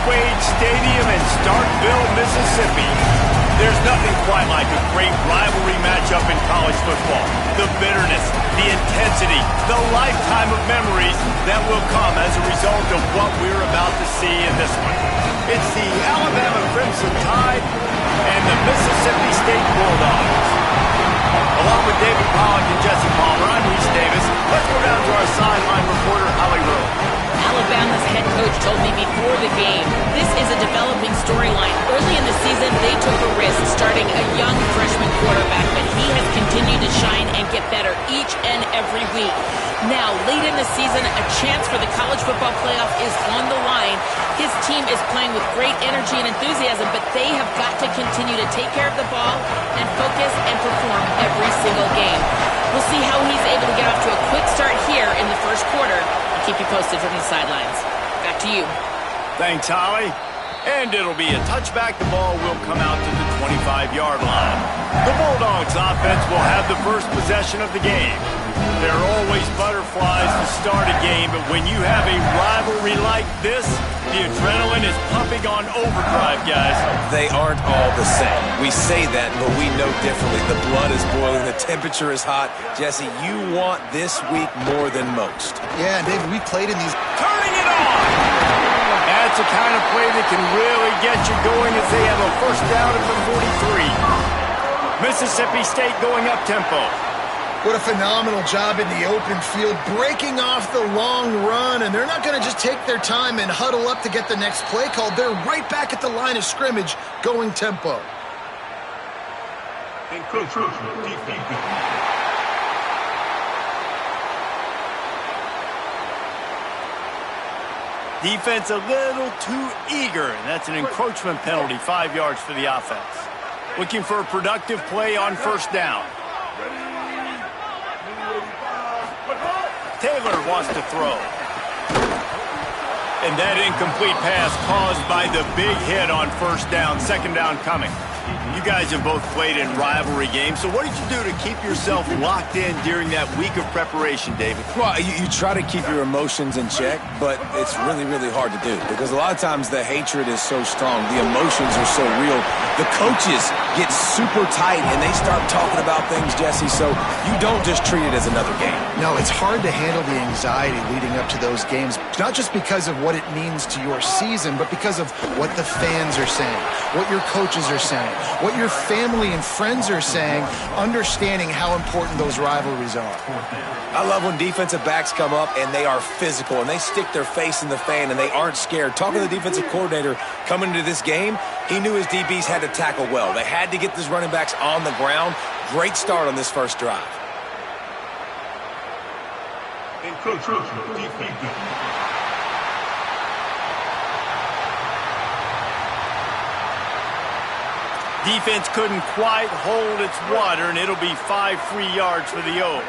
Wade Stadium in Starkville, Mississippi. There's nothing quite like a great rivalry matchup in college football. The bitterness, the intensity, the lifetime of memories that will come as a result of what we're about to see in this one. It's the Alabama Crimson Tide and the Mississippi State Bulldogs. Along with David Pollock and Jesse Palmer, I'm Reese Davis. Let's go down to our sideline reporter, Holly Rowe. Alabama's head coach told me before the game, this is a developing storyline. Early in the season, they took a risk starting a young freshman quarterback, but he has continued to shine and get better each and every week. Now, late in the season, a chance for the college football playoff is on the line. His team is playing with great energy and enthusiasm, but they have got to continue to take care of the ball and focus and perform every single game. We'll see how he's able to get off to a quick start here in the first quarter. I'll keep you posted from the sidelines. Back to you. Thanks, Holly. And it'll be a touchback. The ball will come out to the 25-yard line. The Bulldogs offense will have the first possession of the game. There are always butterflies to start a game, but when you have a rivalry like this, the adrenaline is pumping on overdrive, guys. They aren't all the same. We say that, but we know differently. The blood is boiling. The temperature is hot. Jesse, you want this week more than most. Yeah, David, we played in these... Turning it on! That's the kind of play that can really get you going as they have a first down at the 43. Mississippi State going up tempo. What a phenomenal job in the open field, breaking off the long run, and they're not going to just take their time and huddle up to get the next play called. They're right back at the line of scrimmage, going tempo. Defense a little too eager, and that's an encroachment penalty, 5 yards for the offense. Looking for a productive play on first down. Taylor wants to throw. And that incomplete pass caused by the big hit on first down. Second down coming. You guys have both played in rivalry games, so what did you do to keep yourself locked in during that week of preparation, David? Well, you try to keep your emotions in check, but it's really, really hard to do because a lot of times the hatred is so strong. The emotions are so real. The coaches get super tight, and they start talking about things, Jesse, so you don't just treat it as another game. No, it's hard to handle the anxiety leading up to those games, not just because of what it means to your season, but because of what the fans are saying, what your coaches are saying, what your family and friends are saying, understanding how important those rivalries are. I love when defensive backs come up and they are physical and they stick their face in the fan and they aren't scared. Talking to the defensive coordinator coming into this game, he knew his DBs had to tackle well. They had to get these running backs on the ground. Great start on this first drive. Defense couldn't quite hold its water, and it'll be 5 free yards for the O.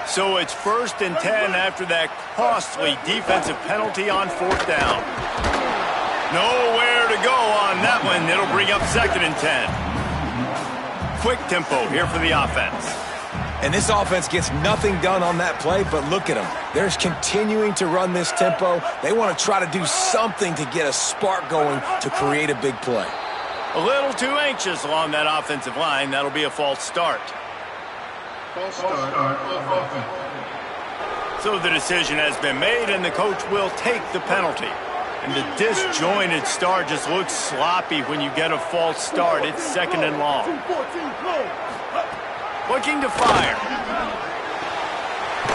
So it's 1st and 10 after that costly defensive penalty on fourth down. Nowhere to go on that one. It'll bring up 2nd and 10. Quick tempo here for the offense. And this offense gets nothing done on that play, but look at them. They're continuing to run this tempo. They want to try to do something to get a spark going to create a big play. A little too anxious along that offensive line. That'll be a false start. So the decision has been made, and the coach will take the penalty. And the disjointed start just looks sloppy when you get a false start. It's 2nd and long. Looking to fire.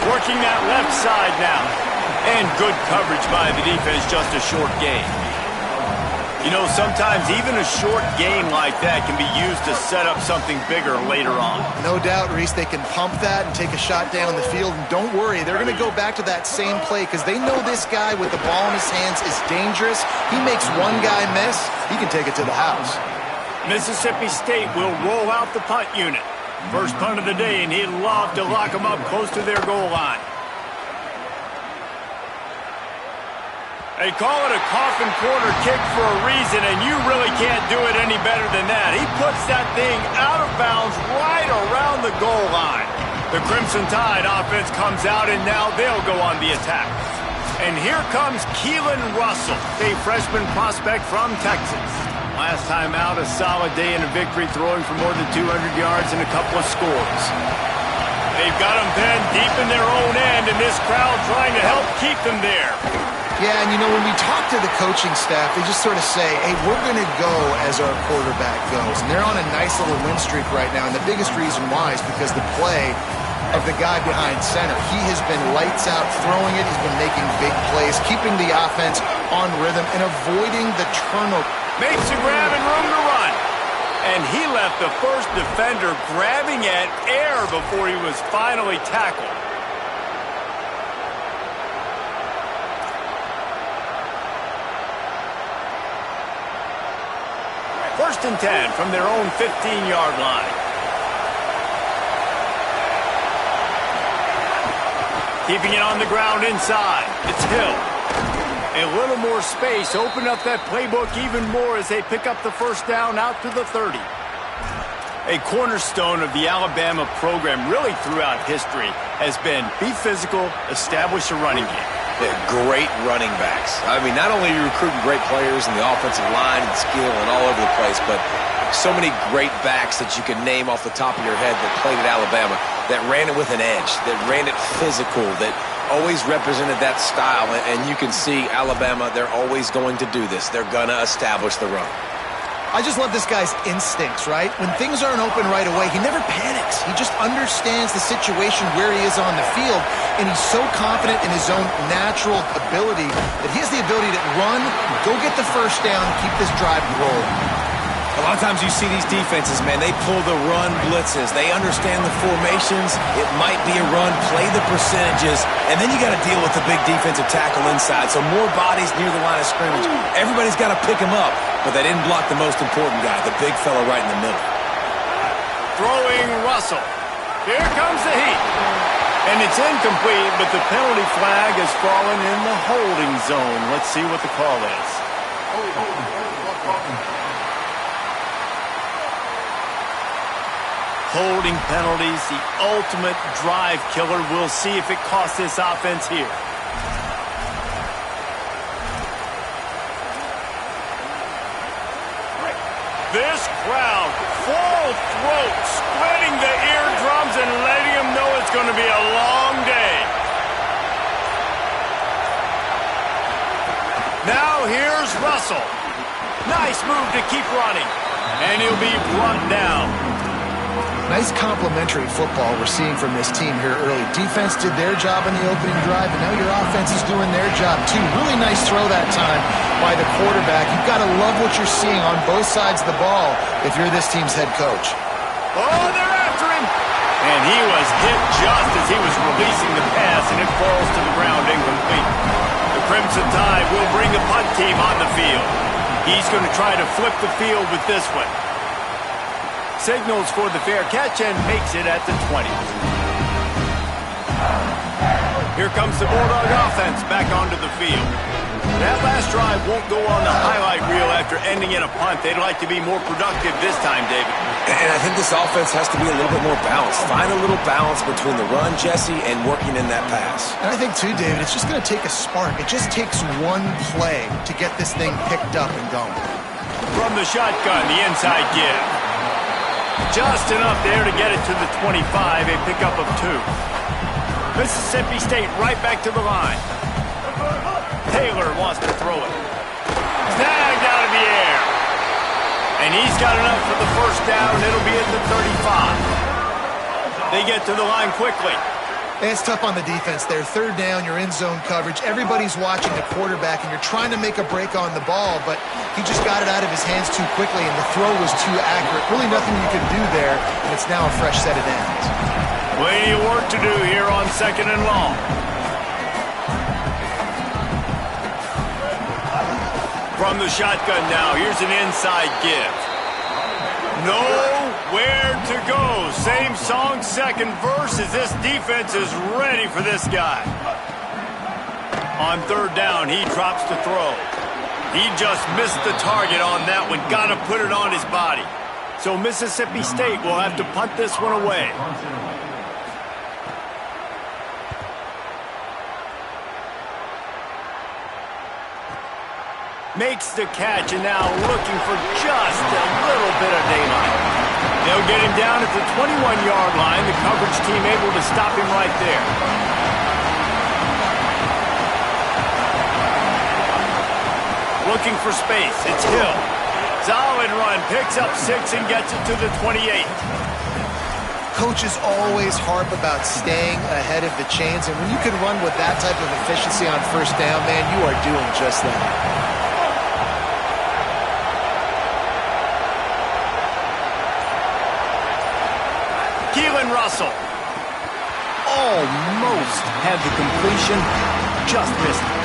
Working that left side now. And good coverage by the defense, just a short gain. You know, sometimes even a short game like that can be used to set up something bigger later on. No doubt, Reese, they can pump that and take a shot down the field. And don't worry, they're going to go back to that same play because they know this guy with the ball in his hands is dangerous. He makes one guy miss, he can take it to the house. Mississippi State will roll out the punt unit. First punt of the day, and he'd love to lock them up close to their goal line. They call it a coffin corner kick for a reason, and you really can't do it any better than that. He puts that thing out of bounds right around the goal line. The Crimson Tide offense comes out, and now they'll go on the attack. And here comes Keelan Russell, a freshman prospect from Texas. Last time out, a solid day in a victory, throwing for more than 200 yards and a couple of scores. They've got them pinned deep in their own end, and this crowd trying to help keep them there. Yeah, and you know, when we talk to the coaching staff, they just sort of say, hey, we're going to go as our quarterback goes. And they're on a nice little win streak right now, and the biggest reason why is because the play of the guy behind center. He has been lights out throwing it. He's been making big plays, keeping the offense on rhythm, and avoiding the turnover. Makes a grab and room to run. And he left the first defender grabbing at air before he was finally tackled. First and 10 from their own 15-yard line. Keeping it on the ground inside. It's Hill. A little more space. Open up that playbook even more as they pick up the first down out to the 30. A cornerstone of the Alabama program really throughout history has been be physical, establish a running game. Great running backs. I mean, not only are you recruiting great players in the offensive line and skill and all over the place, but so many great backs that you can name off the top of your head that played at Alabama, that ran it with an edge, that ran it physical, that always represented that style. And you can see Alabama, they're always going to do this. They're going to establish the run. I just love this guy's instincts, right? When things aren't open right away, he never panics. He just understands the situation where he is on the field, and he's so confident in his own natural ability that he has the ability to run, go get the first down, keep this drive rolling. A lot of times you see these defenses, man, they pull the run blitzes. They understand the formations. It might be a run, play the percentages, and then you got to deal with the big defensive tackle inside. So more bodies near the line of scrimmage. Everybody's got to pick him up, but they didn't block the most important guy, the big fella right in the middle. Throwing Russell. Here comes the heat. And it's incomplete, but the penalty flag has fallen in the holding zone. Let's see what the call is. Holding penalties, the ultimate drive killer. We'll see if it costs this offense here. This crowd, full throat, splitting the eardrums and letting them know it's going to be a long day. Now here's Russell. Nice move to keep running. And he'll be brought down. Nice complimentary football we're seeing from this team here early. Defense did their job on the opening drive, and now your offense is doing their job too. Really nice throw that time by the quarterback. You've got to love what you're seeing on both sides of the ball if you're this team's head coach. Oh, they're after him! And he was hit just as he was releasing the pass, and it falls to the ground incomplete. The Crimson Tide will bring the punt team on the field. He's going to try to flip the field with this one. Signals for the fair catch and makes it at the 20. Here comes the Bulldog offense back onto the field. That last drive won't go on the highlight reel after ending in a punt. They'd like to be more productive this time, David. And I think this offense has to be a little bit more balanced. Find a little balance between the run, Jesse, and working in that pass. And I think, too, David, it's just going to take a spark. It just takes one play to get this thing picked up and going. From the shotgun, the inside give. Just enough there to get it to the 25, a pickup of 2. Mississippi State right back to the line. Taylor wants to throw it. Snagged out of the air. And he's got enough for the first down. It'll be at the 35. They get to the line quickly. It's tough on the defense there. Third down, you're in zone coverage. Everybody's watching the quarterback, and you're trying to make a break on the ball, but he just got it out of his hands too quickly, and the throw was too accurate. Really nothing you can do there, and it's now a fresh set of downs. Plenty of work to do here on 2nd and long. From the shotgun now, here's an inside give. Nowhere to go. Same song, second verse, as this defense is ready for this guy. On third down, he drops to throw. He just missed the target on that one. Got to put it on his body. So Mississippi State will have to punt this one away. Makes the catch and now looking for just a little bit of daylight. They'll get him down at the 21-yard line. The coverage team able to stop him right there. Looking for space. It's Hill. Solid run. Picks up 6 and gets it to the 28. Coaches always harp about staying ahead of the chains, and when you can run with that type of efficiency on first down, man, you are doing just that. Russell almost had the completion, just missed it.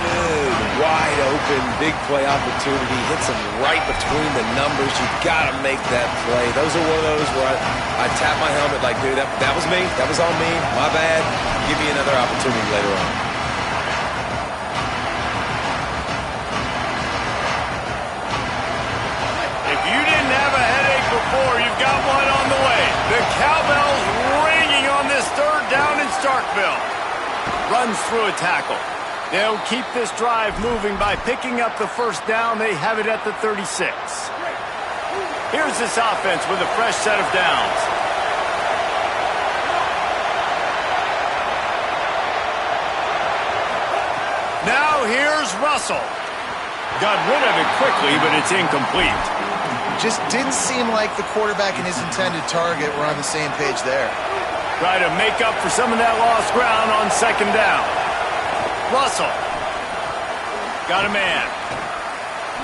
Dude, wide open, big play opportunity, hits him right between the numbers. You gotta make that play. Those are one of those where I tap my helmet like, dude, that was me. That was on me. My bad. Give me another opportunity later on. If you didn't have a headache before, you've got one on the way. The cowbell's ringing on this third down in Starkville. Runs through a tackle. They'll keep this drive moving by picking up the first down. They have it at the 36. Here's this offense with a fresh set of downs. Now here's Russell. Got rid of it quickly, but it's incomplete. Just didn't seem like the quarterback and his intended target were on the same page there. Try to make up for some of that lost ground on second down. Russell. Got a man.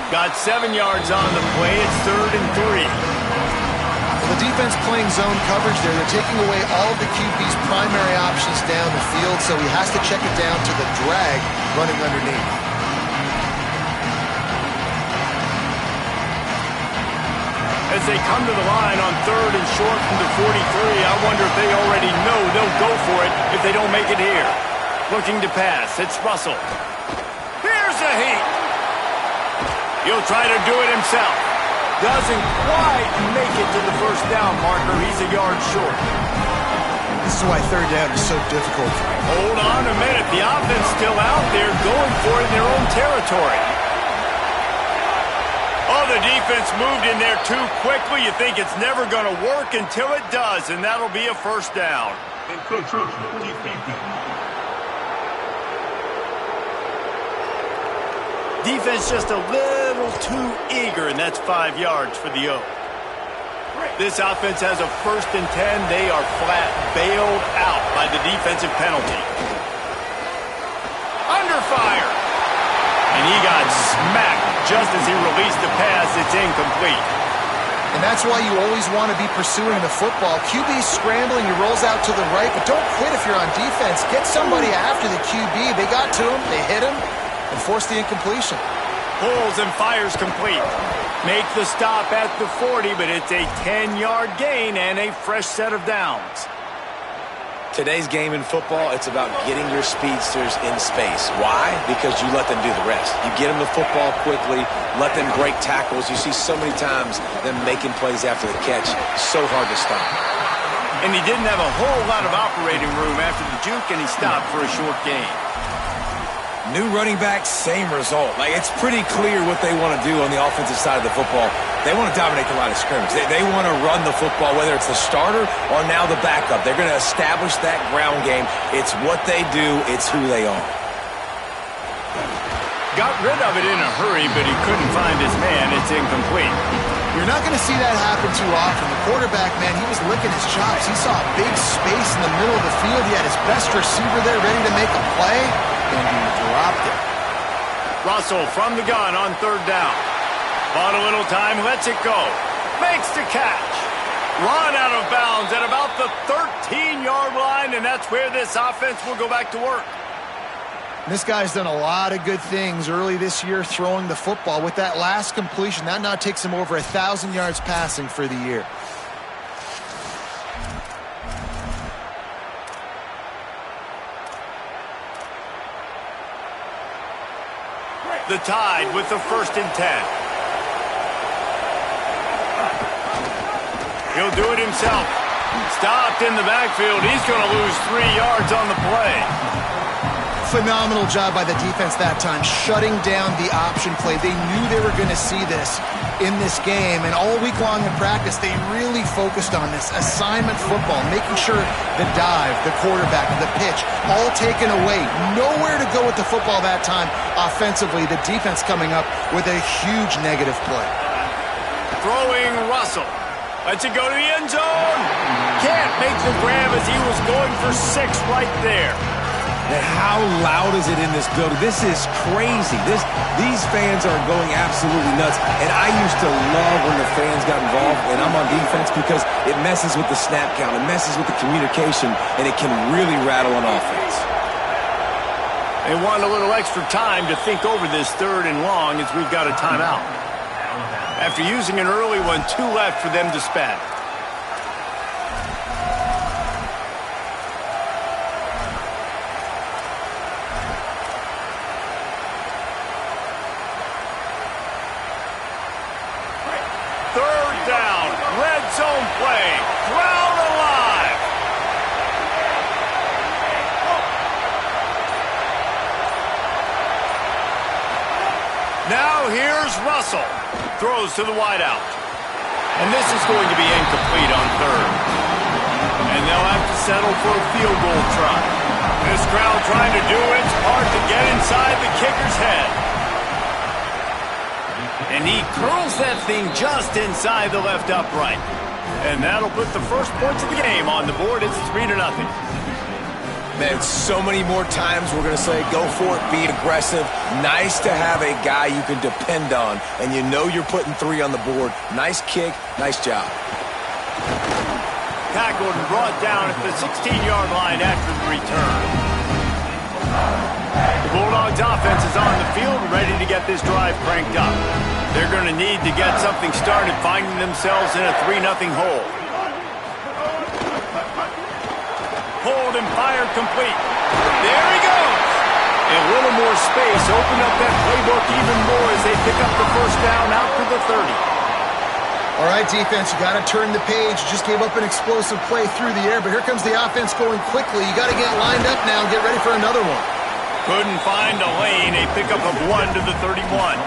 Got 7 yards on the play. It's 3rd and 3. Well, the defense playing zone coverage there. They're taking away all of the QB's primary options down the field, so he has to check it down to the drag running underneath. As they come to the line on 3rd and short from the 43, I wonder if they already know they'll go for it if they don't make it here. Looking to pass. It's Russell. Here's a heat. He'll try to do it himself. Doesn't quite make it to the first down marker. He's a yard short. This is why third down is so difficult. Hold on a minute. The offense still out there going for it in their own territory. Oh, the defense moved in there too quickly. You think it's never going to work until it does, and that'll be a first down. Defense just a little too eager, and that's 5 yards for the Oak. This offense has a 1st and 10. They are flat bailed out by the defensive penalty. Under fire. And he got smacked just as he released the pass. It's incomplete. And that's why you always want to be pursuing the football. QB's scrambling, he rolls out to the right, but don't quit if you're on defense. Get somebody after the QB. They got to him, they hit him, and forced the incompletion. Pulls and fires complete. Make the stop at the 40, but it's a 10-yard gain and a fresh set of downs. Today's game in football, it's about getting your speedsters in space. Why? Because you let them do the rest. You get them the football quickly, let them break tackles. You see so many times them making plays after the catch. So hard to stop. And he didn't have a whole lot of operating room after the juke, and he stopped for a short gain. New running back, same result. Like, it's pretty clear what they want to do on the offensive side of the football. They want to dominate the line of scrimmage. They want to run the football, whether it's the starter or now the backup. They're going to establish that ground game. It's what they do. It's who they are. Got rid of it in a hurry, but he couldn't find his man. It's incomplete. You're not going to see that happen too often. The quarterback, man, he was licking his chops. He saw a big space in the middle of the field. He had his best receiver there ready to make a play, and he dropped it. Russell from the gun on 3rd down. Bought a little time, lets it go. Makes the catch. Run out of bounds at about the 13-yard line, and that's where this offense will go back to work. This guy's done a lot of good things early this year throwing the football. With that last completion, that now takes him over 1,000 yards passing for the year. The Tide with the 1st and 10. He'll do it himself. Stopped in the backfield. He's going to lose 3 yards on the play. Phenomenal job by the defense that time, shutting down the option play. They knew they were going to see this in this game, and all week long in practice, they really focused on this assignment football, making sure the dive, the quarterback, the pitch, all taken away. Nowhere to go with the football that time offensively. The defense coming up with a huge negative play. Throwing Russell. Lets it go to the end zone. Can't make the grab as he was going for 6 right there. And how loud is it in this building? This is crazy. These fans are going absolutely nuts. And I used to love when the fans got involved, and I'm on defense, because it messes with the snap count, it messes with the communication, and it can really rattle an offense. They want a little extra time to think over this 3rd and long as we've got a timeout. After using an early one, 2 left for them to spend. Zone play, crowd alive. Now here's Russell. Throws to the wideout. And this is going to be incomplete on 3rd. And they'll have to settle for a field goal try. This crowd trying to do its part to get inside the kicker's head. And he curls that thing just inside the left upright. And that'll put the first points of the game on the board. It's 3-0. Man, so many more times we're going to say, go for it, be aggressive. Nice to have a guy you can depend on, and you know you're putting 3 on the board. Nice kick, nice job. Tackled and brought down at the 16-yard line after the return. The Bulldogs offense is on the field, ready to get this drive cranked up. They're going to need to get something started, finding themselves in a 3-0 hole. Hold and fire complete. There he goes. A little more space, open up that playbook even more as they pick up the first down out to the 30. All right, defense, you got to turn the page. You just gave up an explosive play through the air, but here comes the offense going quickly. You got to get lined up now and get ready for another one. Couldn't find a lane. A pickup of 1 to the 31.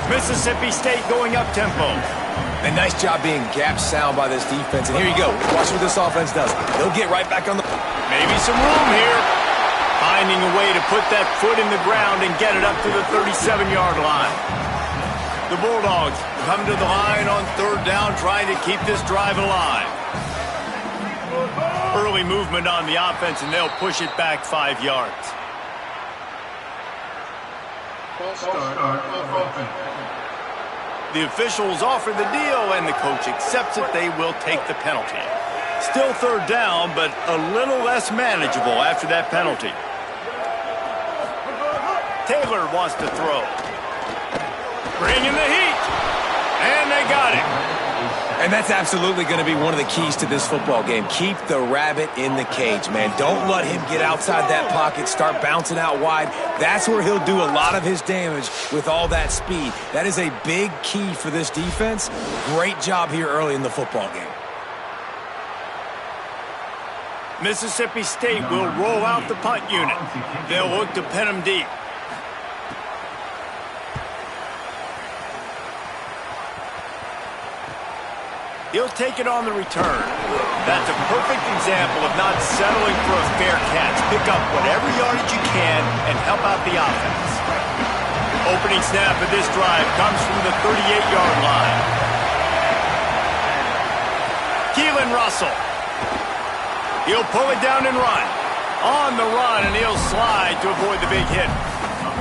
Mississippi State going up tempo. And nice job being gap sound by this defense. And here you go. Watch what this offense does. They'll get right back on the... Maybe some room here. Finding a way to put that foot in the ground and get it up to the 37-yard line. The Bulldogs come to the line on 3rd down, trying to keep this drive alive. Early movement on the offense, and they'll push it back 5 yards. The officials offer the deal, and the coach accepts it. They will take the penalty. Still 3rd down, but a little less manageable after that penalty. Taylor wants to throw. Bringing the heat. And they got it. And that's absolutely going to be one of the keys to this football game. Keep the rabbit in the cage, man. Don't let him get outside that pocket, start bouncing out wide. That's where he'll do a lot of his damage with all that speed. That is a big key for this defense. Great job here early in the football game. Mississippi State will roll out the punt unit. They'll look to pin him deep. He'll take it on the return. That's a perfect example of not settling for a fair catch. Pick up whatever yardage you can and help out the offense. Opening snap of this drive comes from the 38-yard line. Keelan Russell. He'll pull it down and run. On the run, and he'll slide to avoid the big hit.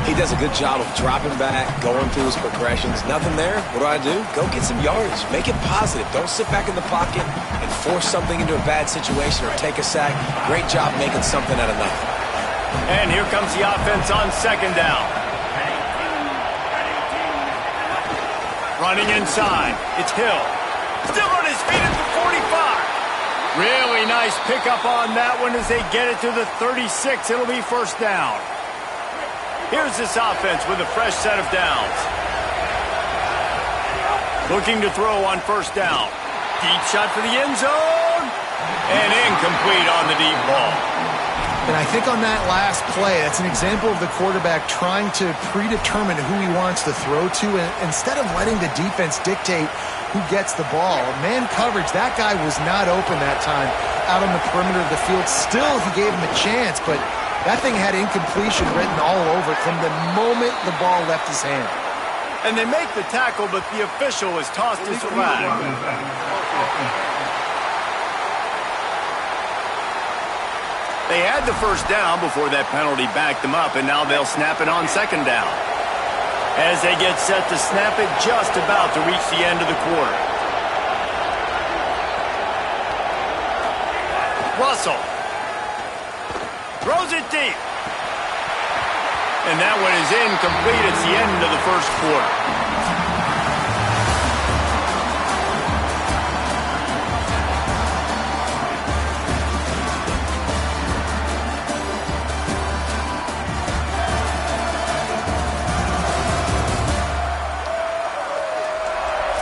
He does a good job of dropping back, going through his progressions. Nothing there. What do? Go get some yardage. Make it positive. Don't sit back in the pocket and force something into a bad situation or take a sack. Great job making something out of nothing. And here comes the offense on 2nd down. Running inside. It's Hill. Still on his feet at the 45. Really nice pickup on that one as they get it to the 36. It'll be 1st down. Here's this offense with a fresh set of downs. Looking to throw on 1st down. Deep shot for the end zone. And incomplete on the deep ball. And I think on that last play, that's an example of the quarterback trying to predetermine who he wants to throw to, and instead of letting the defense dictate who gets the ball. Man coverage, that guy was not open that time out on the perimeter of the field. Still, he gave him a chance, but that thing had incompletion written all over it from the moment the ball left his hand. And they make the tackle, but the official has tossed his flag. They had the first down before that penalty backed them up, and now they'll snap it on second down. As they get set to snap it, just about to reach the end of the quarter. Russell throws it deep. And that one is incomplete. It's the end of the first quarter.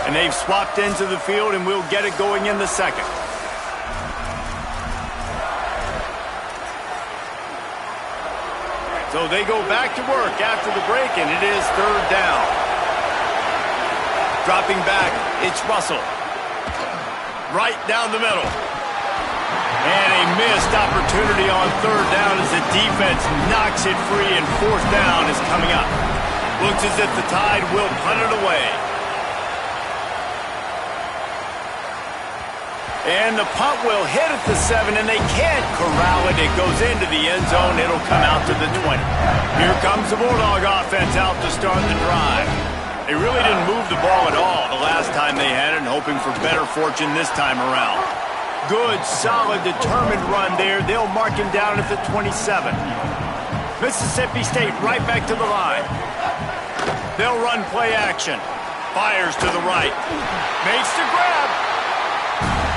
And they've swapped into the field, and we'll get it going in the second. So they go back to work after the break, and it is third down. Dropping back, it's Russell. Right down the middle. And a missed opportunity on third down as the defense knocks it free, and fourth down is coming up. Looks as if the Tide will punt it away. And the punt will hit at the 7, and they can't corral it. It goes into the end zone. It'll come out to the 20. Here comes the Bulldog offense out to start the drive. They really didn't move the ball at all the last time they had it, and hoping for better fortune this time around. Good, solid, determined run there. They'll mark him down at the 27. Mississippi State right back to the line. They'll run play action. Fires to the right. Makes the grab.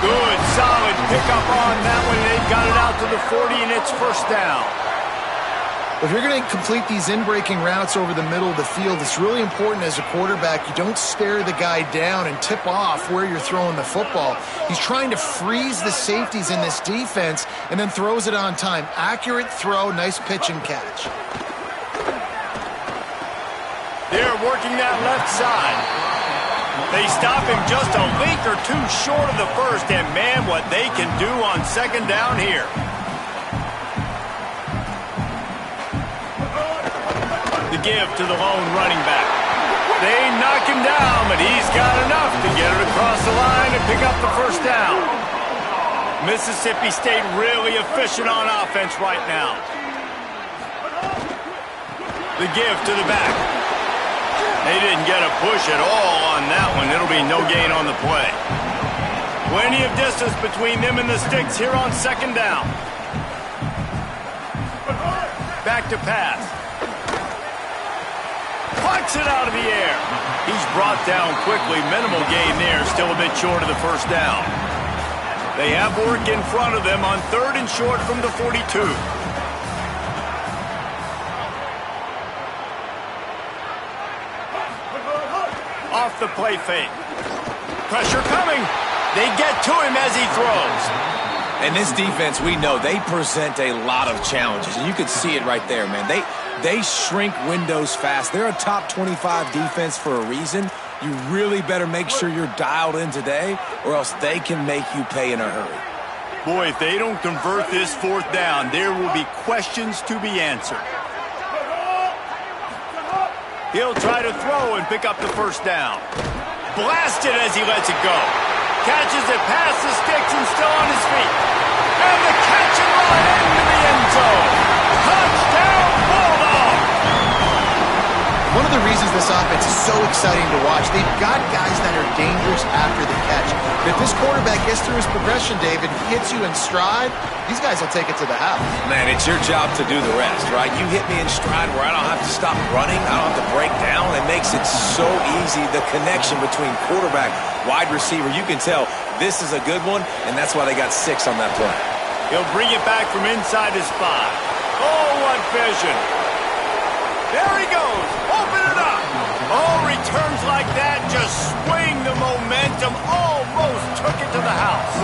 Good, solid pickup on that one. They've got it out to the 40, and it's first down. If you're going to complete these in-breaking routes over the middle of the field, it's really important as a quarterback you don't stare the guy down and tip off where you're throwing the football. He's trying to freeze the safeties in this defense and then throws it on time. Accurate throw, nice pitch and catch. They're working that left side. They stop him just a link or two short of the first, and man, what they can do on second down here. The give to the lone running back. They knock him down, but he's got enough to get it across the line and pick up the first down. Mississippi State really efficient on offense right now. The give to the back. They didn't get a push at all on that one. It'll be no gain on the play. Plenty of distance between them and the sticks here on second down. Back to pass. Plucks it out of the air. He's brought down quickly. Minimal gain there. Still a bit short of the first down. They have work in front of them on third and short from the 42. Off the play fake. Pressure coming. They get to him as he throws. And this defense, we know, they present a lot of challenges. And you could see it right there, man. They shrink windows fast. They're a top 25 defense for a reason. You really better make sure you're dialed in today, or else they can make you pay in a hurry. Boy, if they don't convert this fourth down, there will be questions to be answered. He'll try to throw and pick up the first down. Blasted as he lets it go. Catches it past the sticks and still on his feet. And the catch and run into the end zone. Touchdown, Bulldog! One of the reasons this offense is so exciting to watch, they've got guys that are dangerous after the catch. But if this quarterback gets through his progression, David, hits you in stride, these guys will take it to the house. Man, it's your job to do the rest, right? You hit me in stride where I don't have to stop running. I don't have to break down. It makes it so easy. The connection between quarterback, wide receiver, you can tell this is a good one, and that's why they got 6 on that play. He'll bring it back from inside his 5. Oh, what vision. There he goes. Open it up. Oh, returns like that just swing the momentum. Almost took it to the house.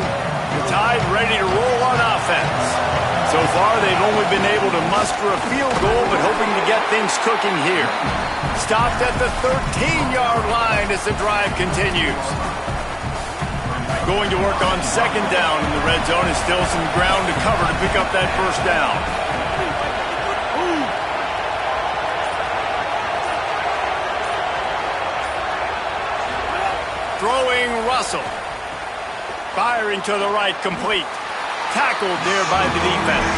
The Tide ready to roll on offense. So far, they've only been able to muster a field goal, but hoping to get things cooking here. Stopped at the 13-yard line as the drive continues. Going to work on second down in the red zone, and still some ground to cover to pick up that first down. Throwing Russell. Firing to the right, complete. Tackled there by the defense.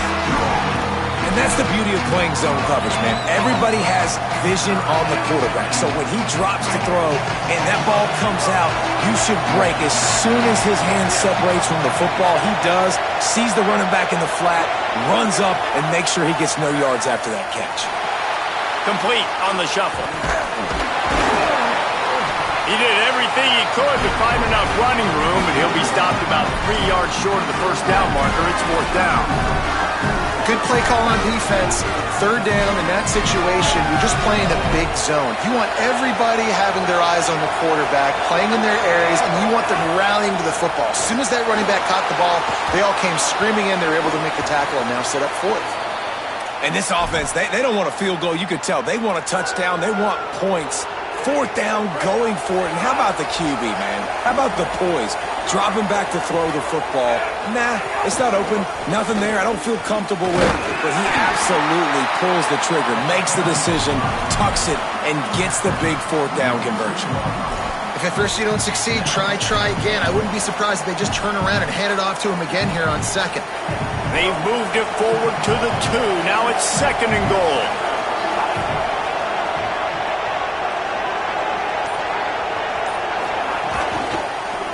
And that's the beauty of playing zone coverage, man. Everybody has vision on the quarterback. So when he drops to throw and that ball comes out, you should break. As soon as his hand separates from the football, he does, sees the running back in the flat, runs up, and makes sure he gets no yards after that catch. Complete on the shuffle. He did everything he could to find enough running room, but he'll be stopped about 3 yards short of the first down marker. It's fourth down. Good play call on defense. Third down in that situation, you're just playing a big zone. You want everybody having their eyes on the quarterback, playing in their areas, and you want them rallying to the football. As soon as that running back caught the ball, they all came screaming in. They were able to make the tackle and now set up fourth. And this offense, they don't want a field goal. You could tell. They want a touchdown. They want points. Fourth down, going for it. And how about the QB, man? How about the poise? Dropping back to throw the football. Nah, it's not open. Nothing there. I don't feel comfortable with it. But he absolutely pulls the trigger, makes the decision, tucks it, and gets the big fourth down conversion. If at first you don't succeed, try again. I wouldn't be surprised if they just turn around and hand it off to him again here on second. They've moved it forward to the 2. Now it's second and goal.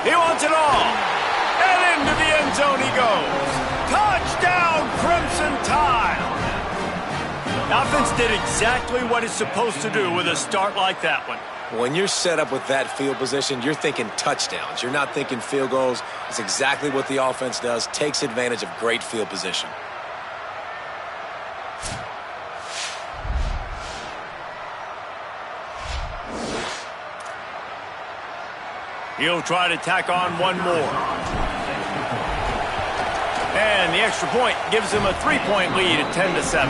He wants it all. And into the end zone he goes. Touchdown, Crimson Tide. The offense did exactly what it's supposed to do with a start like that one. When you're set up with that field position, you're thinking touchdowns. You're not thinking field goals. It's exactly what the offense does. Takes advantage of great field position. He'll try to tack on one more. And the extra point gives him a 3-point lead at 10-7.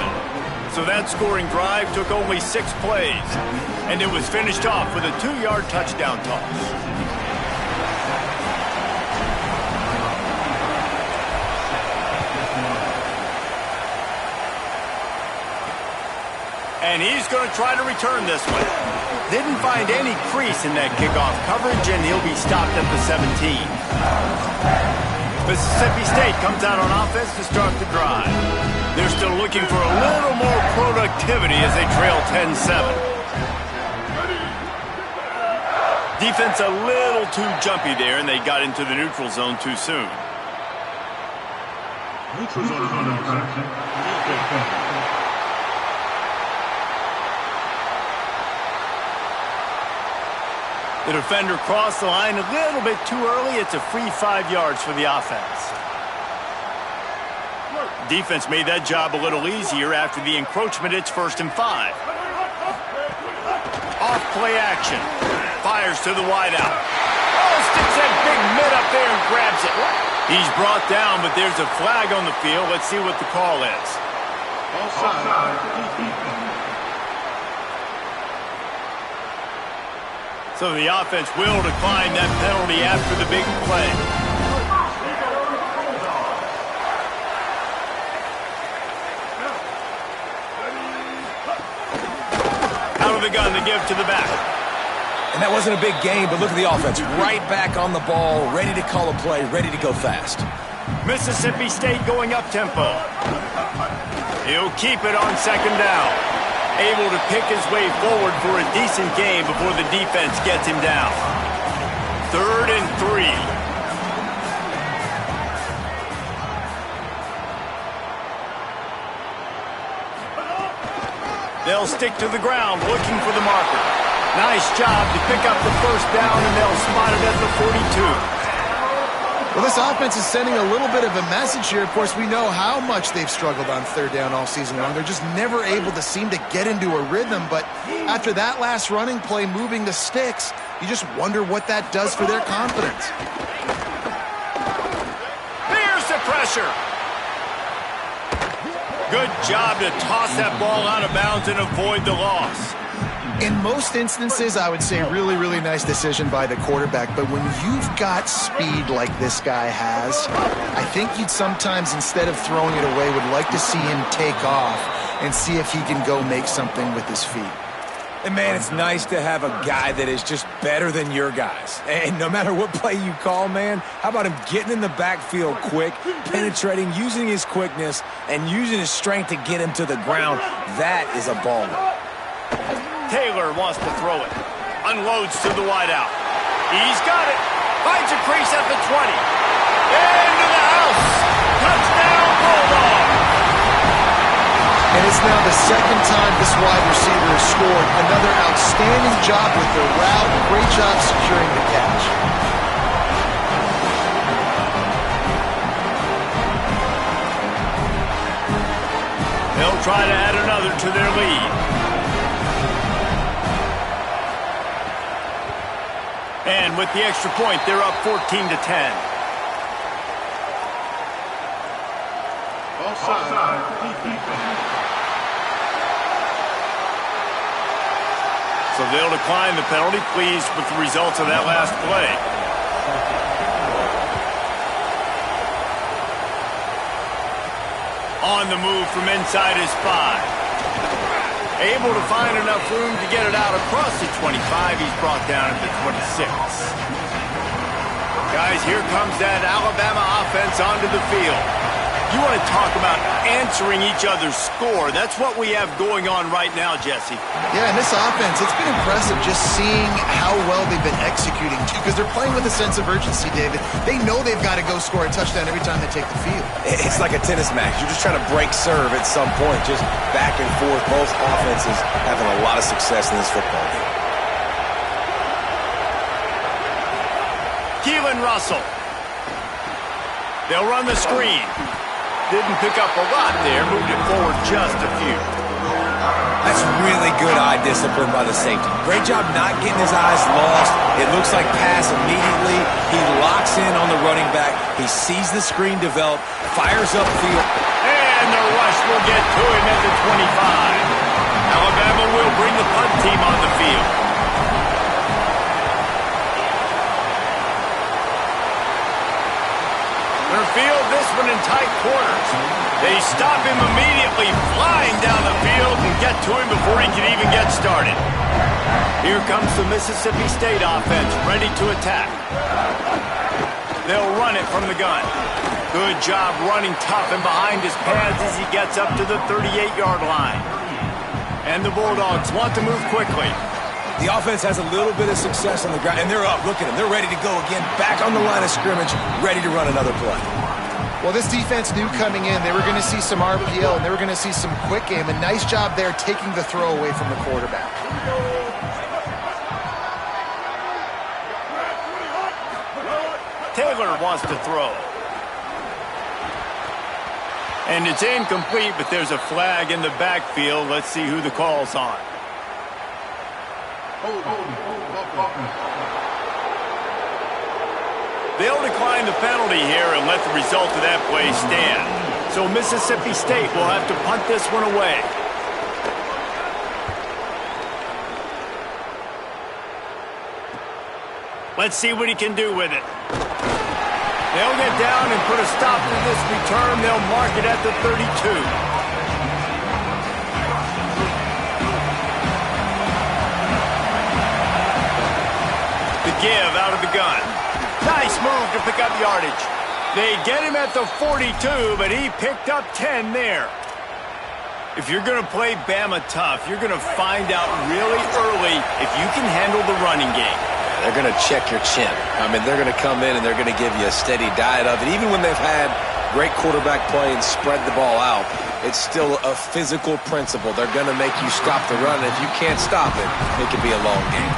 So that scoring drive took only 6 plays. And it was finished off with a 2-yard touchdown toss. And he's going to try to return this one. Didn't find any crease in that kickoff coverage, and he'll be stopped at the 17. Mississippi State comes out on offense to start the drive. They're still looking for a little more productivity as they trail 10-7. Defense a little too jumpy there, and they got into the neutral zone too soon. Neutral zone is under attack. The defender crossed the line a little bit too early. It's a free 5 yards for the offense. Defense made that job a little easier after the encroachment. It's 1st and 5. Off play action. Fires to the wideout. Oh, sticks that big mid up there and grabs it. He's brought down, but there's a flag on the field. Let's see what the call is. So the offense will decline that penalty after the big play. Out of the gun to give to the back. And that wasn't a big game, but look at the offense. Right back on the ball, ready to call a play, ready to go fast. Mississippi State going up-tempo. He'll keep it on second down. Able to pick his way forward for a decent game before the defense gets him down. 3rd and 3. They'll stick to the ground looking for the marker. Nice job to pick up the first down, and they'll spot it at the 42. Well, this offense is sending a little bit of a message here. Of course, we know how much they've struggled on third down all season long. They're just never able to seem to get into a rhythm. But after that last running play, moving the sticks, you just wonder what that does for their confidence. Here's the pressure. Good job to toss that ball out of bounds and avoid the loss. In most instances, I would say really, really nice decision by the quarterback. But when you've got speed like this guy has, I think you'd sometimes, instead of throwing it away, would like to see him take off and see if he can go make something with his feet. And, man, it's nice to have a guy that is just better than your guys. And no matter what play you call, man, how about him getting in the backfield quick, penetrating, using his quickness, and using his strength to get him to the ground? That is a baller. Taylor wants to throw it. Unloads to the wideout. He's got it. Finds a crease at the 20. Into the house. Touchdown, Bulldog. And it's now the second time this wide receiver has scored. Another outstanding job with the route. Great job securing the catch. They'll try to add another to their lead. And with the extra point, they're up 14-10. So they'll decline the penalty, pleased with the results of that last play. On the move from inside his 5. Able to find enough room to get it out across the 25. He's brought down at the 26. Guys, here comes that Alabama offense onto the field. You want to talk about answering each other's score. That's what we have going on right now, Jesse. Yeah, and this offense, it's been impressive just seeing how well they've been executing, too, because they're playing with a sense of urgency, David. They know they've got to go score a touchdown every time they take the field. It's like a tennis match. You're just trying to break serve at some point, just back and forth. Both offenses having a lot of success in this football game. Keelan Russell. They'll run the screen. Didn't pick up a lot there, moved it forward just a few. That's really good eye discipline by the safety. Great job not getting his eyes lost. It looks like pass immediately. He locks in on the running back. He sees the screen develop, fires upfield. And the rush will get to him at the 25. Alabama will bring the punt team on the field. Field this one in tight quarters. They stop him immediately, flying down the field and get to him before he can even get started. Here comes the Mississippi State offense, ready to attack. They'll run it from the gun. Good job running tough and behind his pads as he gets up to the 38-yard line. And the Bulldogs want to move quickly. The offense has a little bit of success on the ground, and they're up. Look at them. They're ready to go again, back on the line of scrimmage, ready to run another play. Well, this defense knew coming in they were going to see some RPO, and they were going to see some quick game. A nice job there taking the throw away from the quarterback. Taylor wants to throw. And it's incomplete, but there's a flag in the backfield. Let's see who the call's on. They'll decline the penalty here and let the result of that play stand. So Mississippi State will have to punt this one away. Let's see what he can do with it. They'll get down and put a stop to this return. They'll mark it at the 32. The give out of the gun. Nice move to pick up yardage. They get him at the 42, but he picked up 10 there. If you're going to play Bama tough, you're going to find out really early if you can handle the running game. They're going to check your chin. I mean, they're going to come in and they're going to give you a steady diet of it. Even when they've had great quarterback play and spread the ball out, it's still a physical principle. They're going to make you stop the run. If you can't stop it, it could be a long game.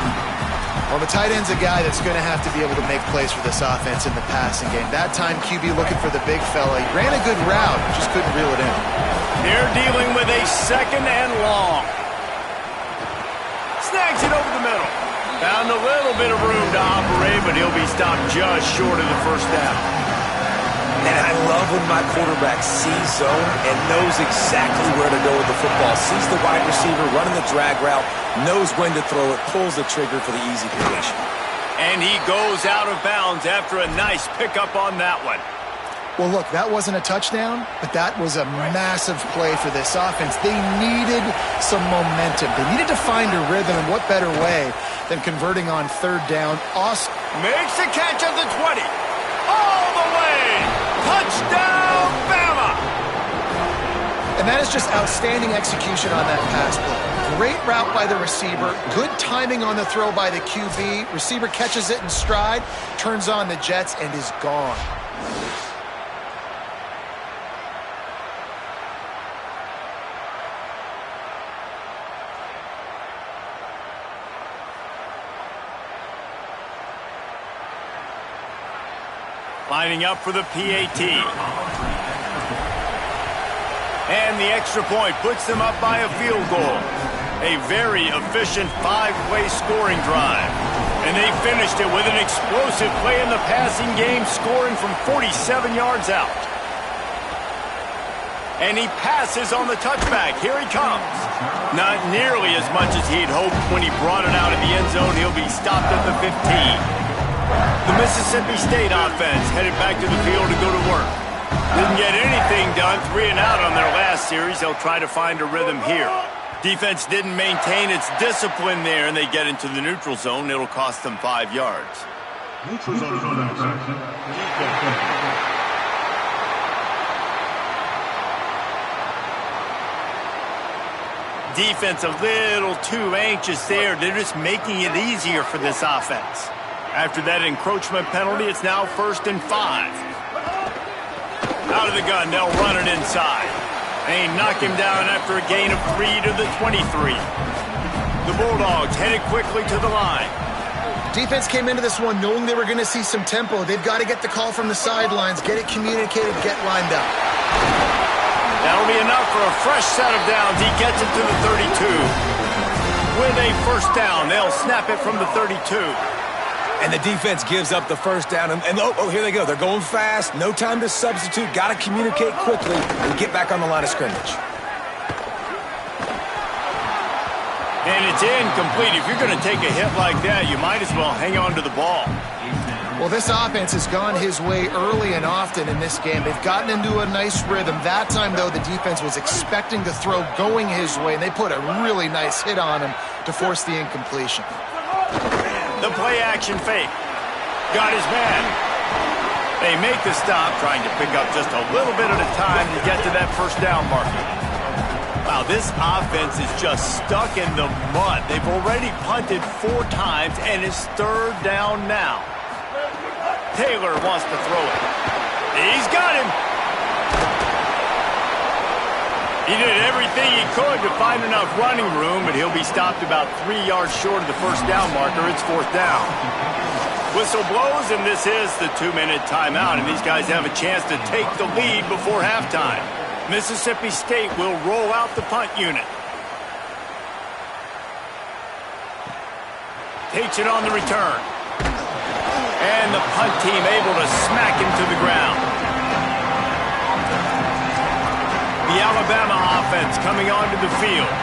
Well, the tight end's a guy that's going to have to be able to make plays for this offense in the passing game. That time, QB looking for the big fella. He ran a good route, just couldn't reel it in. They're dealing with a second and long. Snags it over the middle. Found a little bit of room to operate, but he'll be stopped just short of the first down. And I love when my quarterback sees zone and knows exactly where to go with the football. Sees the wide receiver running the drag route, knows when to throw it, pulls the trigger for the easy creation. And he goes out of bounds after a nice pickup on that one. Well, look, that wasn't a touchdown, but that was a massive play for this offense. They needed some momentum. They needed to find a rhythm, and what better way than converting on third down. Awesome. Makes the catch at the 20. All the way. Touchdown, Bama! And that is just outstanding execution on that pass play. Great route by the receiver. Good timing on the throw by the QB. Receiver catches it in stride, turns on the jets, and is gone. Lining up for the PAT. And the extra point puts them up by a field goal. A very efficient 5-play scoring drive. And they finished it with an explosive play in the passing game, scoring from 47 yards out. And he passes on the touchback. Here he comes. Not nearly as much as he'd hoped when he brought it out of the end zone. He'll be stopped at the 15. The Mississippi State offense headed back to the field to go to work. Didn't get anything done, 3 and out on their last series. They'll try to find a rhythm here. Defense didn't maintain its discipline there, and they get into the neutral zone. It'll cost them 5 yards. Neutral zone. Defense a little too anxious there. They're just making it easier for this offense. After that encroachment penalty, it's now 1st and 5. Out of the gun, they'll run it inside. They knock him down after a gain of 3 to the 23. The Bulldogs headed quickly to the line. Defense came into this one knowing they were going to see some tempo. They've got to get the call from the sidelines, get it communicated, get lined up. That'll be enough for a fresh set of downs. He gets it to the 32. With a first down, they'll snap it from the 32. And the defense gives up the first down. And here they go. They're going fast. No time to substitute. Got to communicate quickly and get back on the line of scrimmage. And it's incomplete. If you're going to take a hit like that, you might as well hang on to the ball. Well, this offense has gone his way early and often in this game. They've gotten into a nice rhythm. That time, though, the defense was expecting the throw going his way, and they put a really nice hit on him to force the incompletion. The play-action fake. Got his man. They make the stop, trying to pick up just a little bit at a time to get to that first down marker. Wow, this offense is just stuck in the mud. They've already punted 4 times, and it's 3rd down now. Taylor wants to throw it. He's got him. He did everything he could to find enough running room, but he'll be stopped about 3 yards short of the first down marker. It's 4th down. Whistle blows, and this is the 2-minute timeout, and these guys have a chance to take the lead before halftime. Mississippi State will roll out the punt unit. Takes it on the return. And the punt team able to smack him to the ground. The Alabama offense coming onto the field.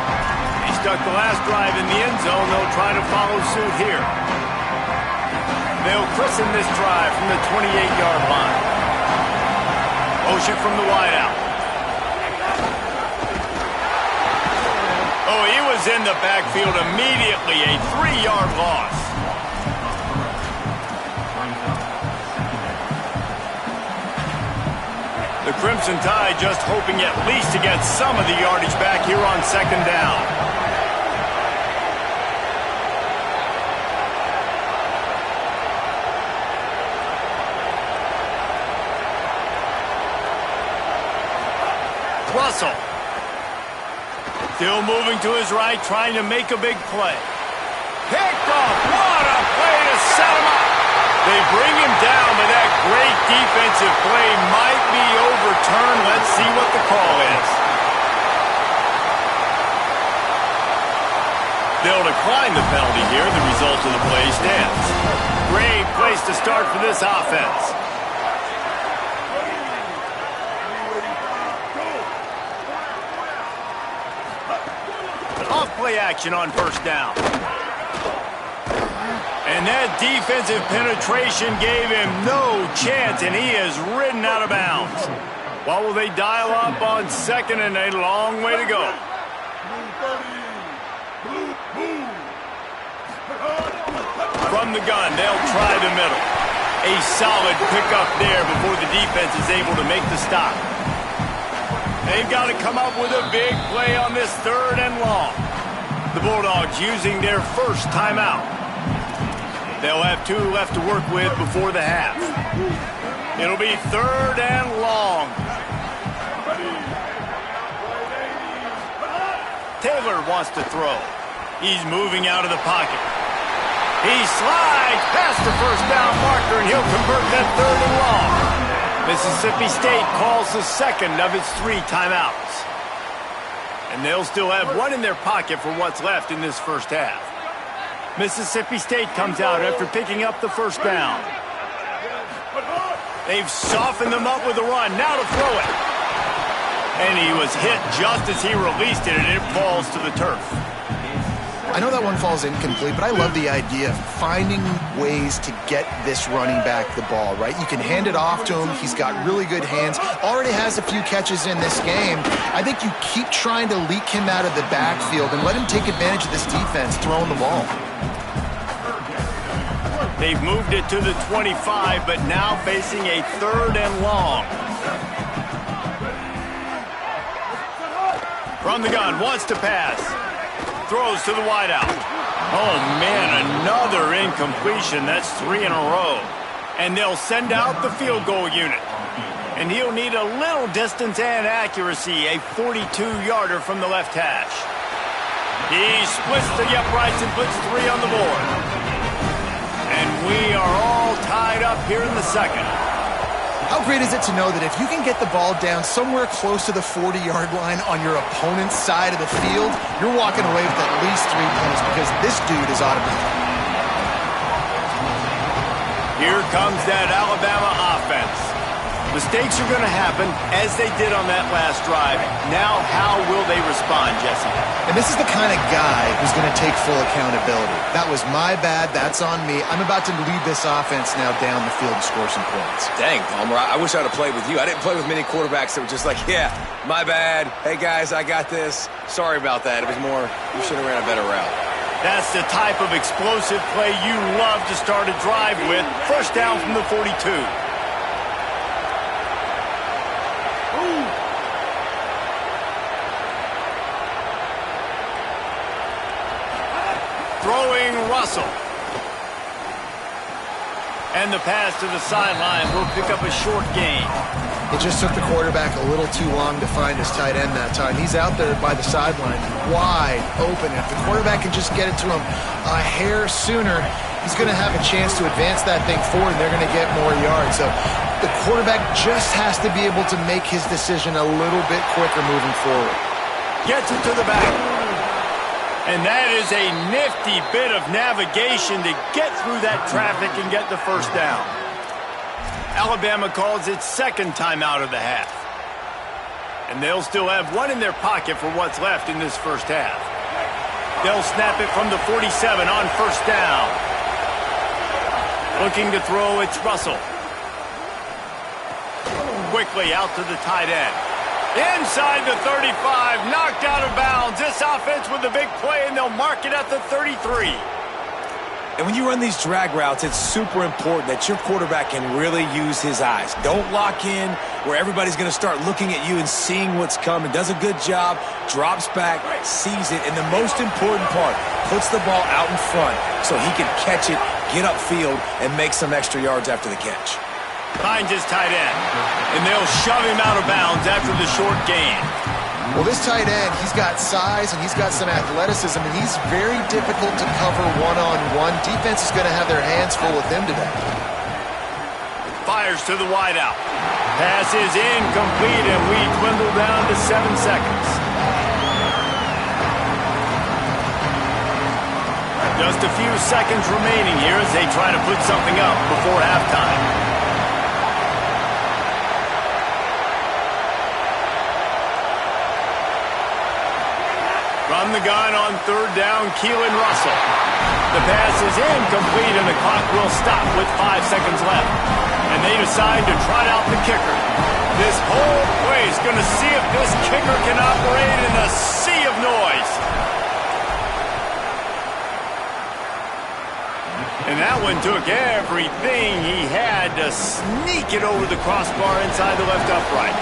He stuck the last drive in the end zone. They'll try to follow suit here. They'll christen this drive from the 28-yard line. Motion from the wideout. Oh, he was in the backfield immediately. A 3-yard loss. The Crimson Tide just hoping at least to get some of the yardage back here on 2nd down. Russell. Still moving to his right, trying to make a big play. Picked off. What a play to set him up. They bring him down, but that great defensive play might be overturned. Let's see what the call is. They'll decline the penalty here. The result of the play stands. Great place to start for this offense. play action on first down. And that defensive penetration gave him no chance, and he is ridden out of bounds. What will they dial up on second and a long way to go? From the gun, they'll try the middle. A solid pickup there before the defense is able to make the stop. They've got to come up with a big play on this third and long. The Bulldogs using their first timeout. They'll have 2 left to work with before the half. It'll be third and long. Taylor wants to throw. He's moving out of the pocket. He slides past the first down marker, and he'll convert that third and long. Mississippi State calls the second of its 3 timeouts. And they'll still have 1 in their pocket for what's left in this first half. Mississippi State comes out after picking up the first down. They've softened them up with a run. Now to throw it. And he was hit just as he released it, and it falls to the turf. I know that one falls incomplete, but I love the idea of finding ways to get this running back the ball, right? You can hand it off to him. He's got really good hands. Already has a few catches in this game. I think you keep trying to leak him out of the backfield and let him take advantage of this defense throwing the ball. They've moved it to the 25, but now facing a third and long. From the gun, wants to pass. Throws to the wideout. Oh, man, another incompletion. That's 3 in a row. And they'll send out the field goal unit. And he'll need a little distance and accuracy, a 42-yarder from the left hash. He splits the uprights and puts 3 on the board. And we are all tied up here in the second. How great is it to know that if you can get the ball down somewhere close to the 40-yard line on your opponent's side of the field, you're walking away with at least 3 points because this dude is automatic. Here comes that Alabama offense. Mistakes are going to happen, as they did on that last drive. Now, how will they respond, Jesse? And this is the kind of guy who's going to take full accountability. That was my bad. That's on me. I'm about to lead this offense now down the field and score some points. Dang, Palmer, I wish I'd have played with you. I didn't play with many quarterbacks that were just like, yeah, my bad. Hey, guys, I got this. Sorry about that. It was more, you should have ran a better route. That's the type of explosive play you love to start a drive with. First down from the 42. Throwing Russell. And the pass to the sideline will pick up a short gain. It just took the quarterback a little too long to find his tight end that time. He's out there by the sideline, wide open. If the quarterback can just get it to him a hair sooner, he's going to have a chance to advance that thing forward, and they're going to get more yards. So the quarterback just has to be able to make his decision a little bit quicker moving forward. Gets it to the back. And that is a nifty bit of navigation to get through that traffic and get the first down. Alabama calls its second timeout of the half. And they'll still have 1 in their pocket for what's left in this first half. They'll snap it from the 47 on first down. Looking to throw, it's Russell. Quickly out to the tight end. Inside the 35, knocked out of bounds. This offense with a big play, and they'll mark it at the 33. And when you run these drag routes, it's super important that your quarterback can really use his eyes. Don't lock in where everybody's going to start looking at you and seeing what's coming. Does a good job, drops back, sees it, and the most important part, puts the ball out in front so he can catch it, get upfield, and make some extra yards after the catch. Finds his tight end, and they'll shove him out of bounds after the short gain. Well, this tight end, he's got size and he's got some athleticism, and he's very difficult to cover one-on-one. Defense is going to have their hands full with him today. Fires to the wideout. Pass is incomplete, and we dwindle down to 7 seconds. Just a few seconds remaining here as they try to put something up before halftime. From the gun on third down, Keelan Russell. The pass is incomplete, and the clock will stop with 5 seconds left. And they decide to trot out the kicker. This whole play is going to see if this kicker can operate in the sea of noise. And that one took everything he had to sneak it over the crossbar inside the left upright.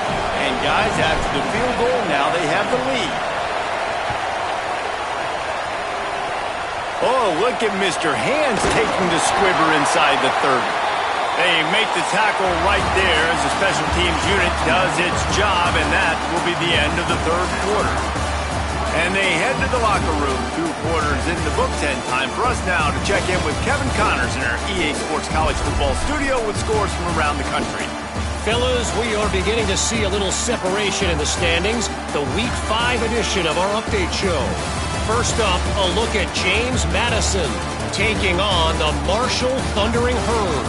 And guys, after the field goal, now they have the lead. Oh, look at Mr. Hands taking the squibber inside the 30. They make the tackle right there as the special teams unit does its job, and that will be the end of the third quarter. And they head to the locker room, 2 quarters in the books, and time for us now to check in with Kevin Connors in our EA Sports College Football studio with scores from around the country. Fellas, we are beginning to see a little separation in the standings, the Week 5 edition of our update show. First up, a look at James Madison taking on the Marshall Thundering Herd.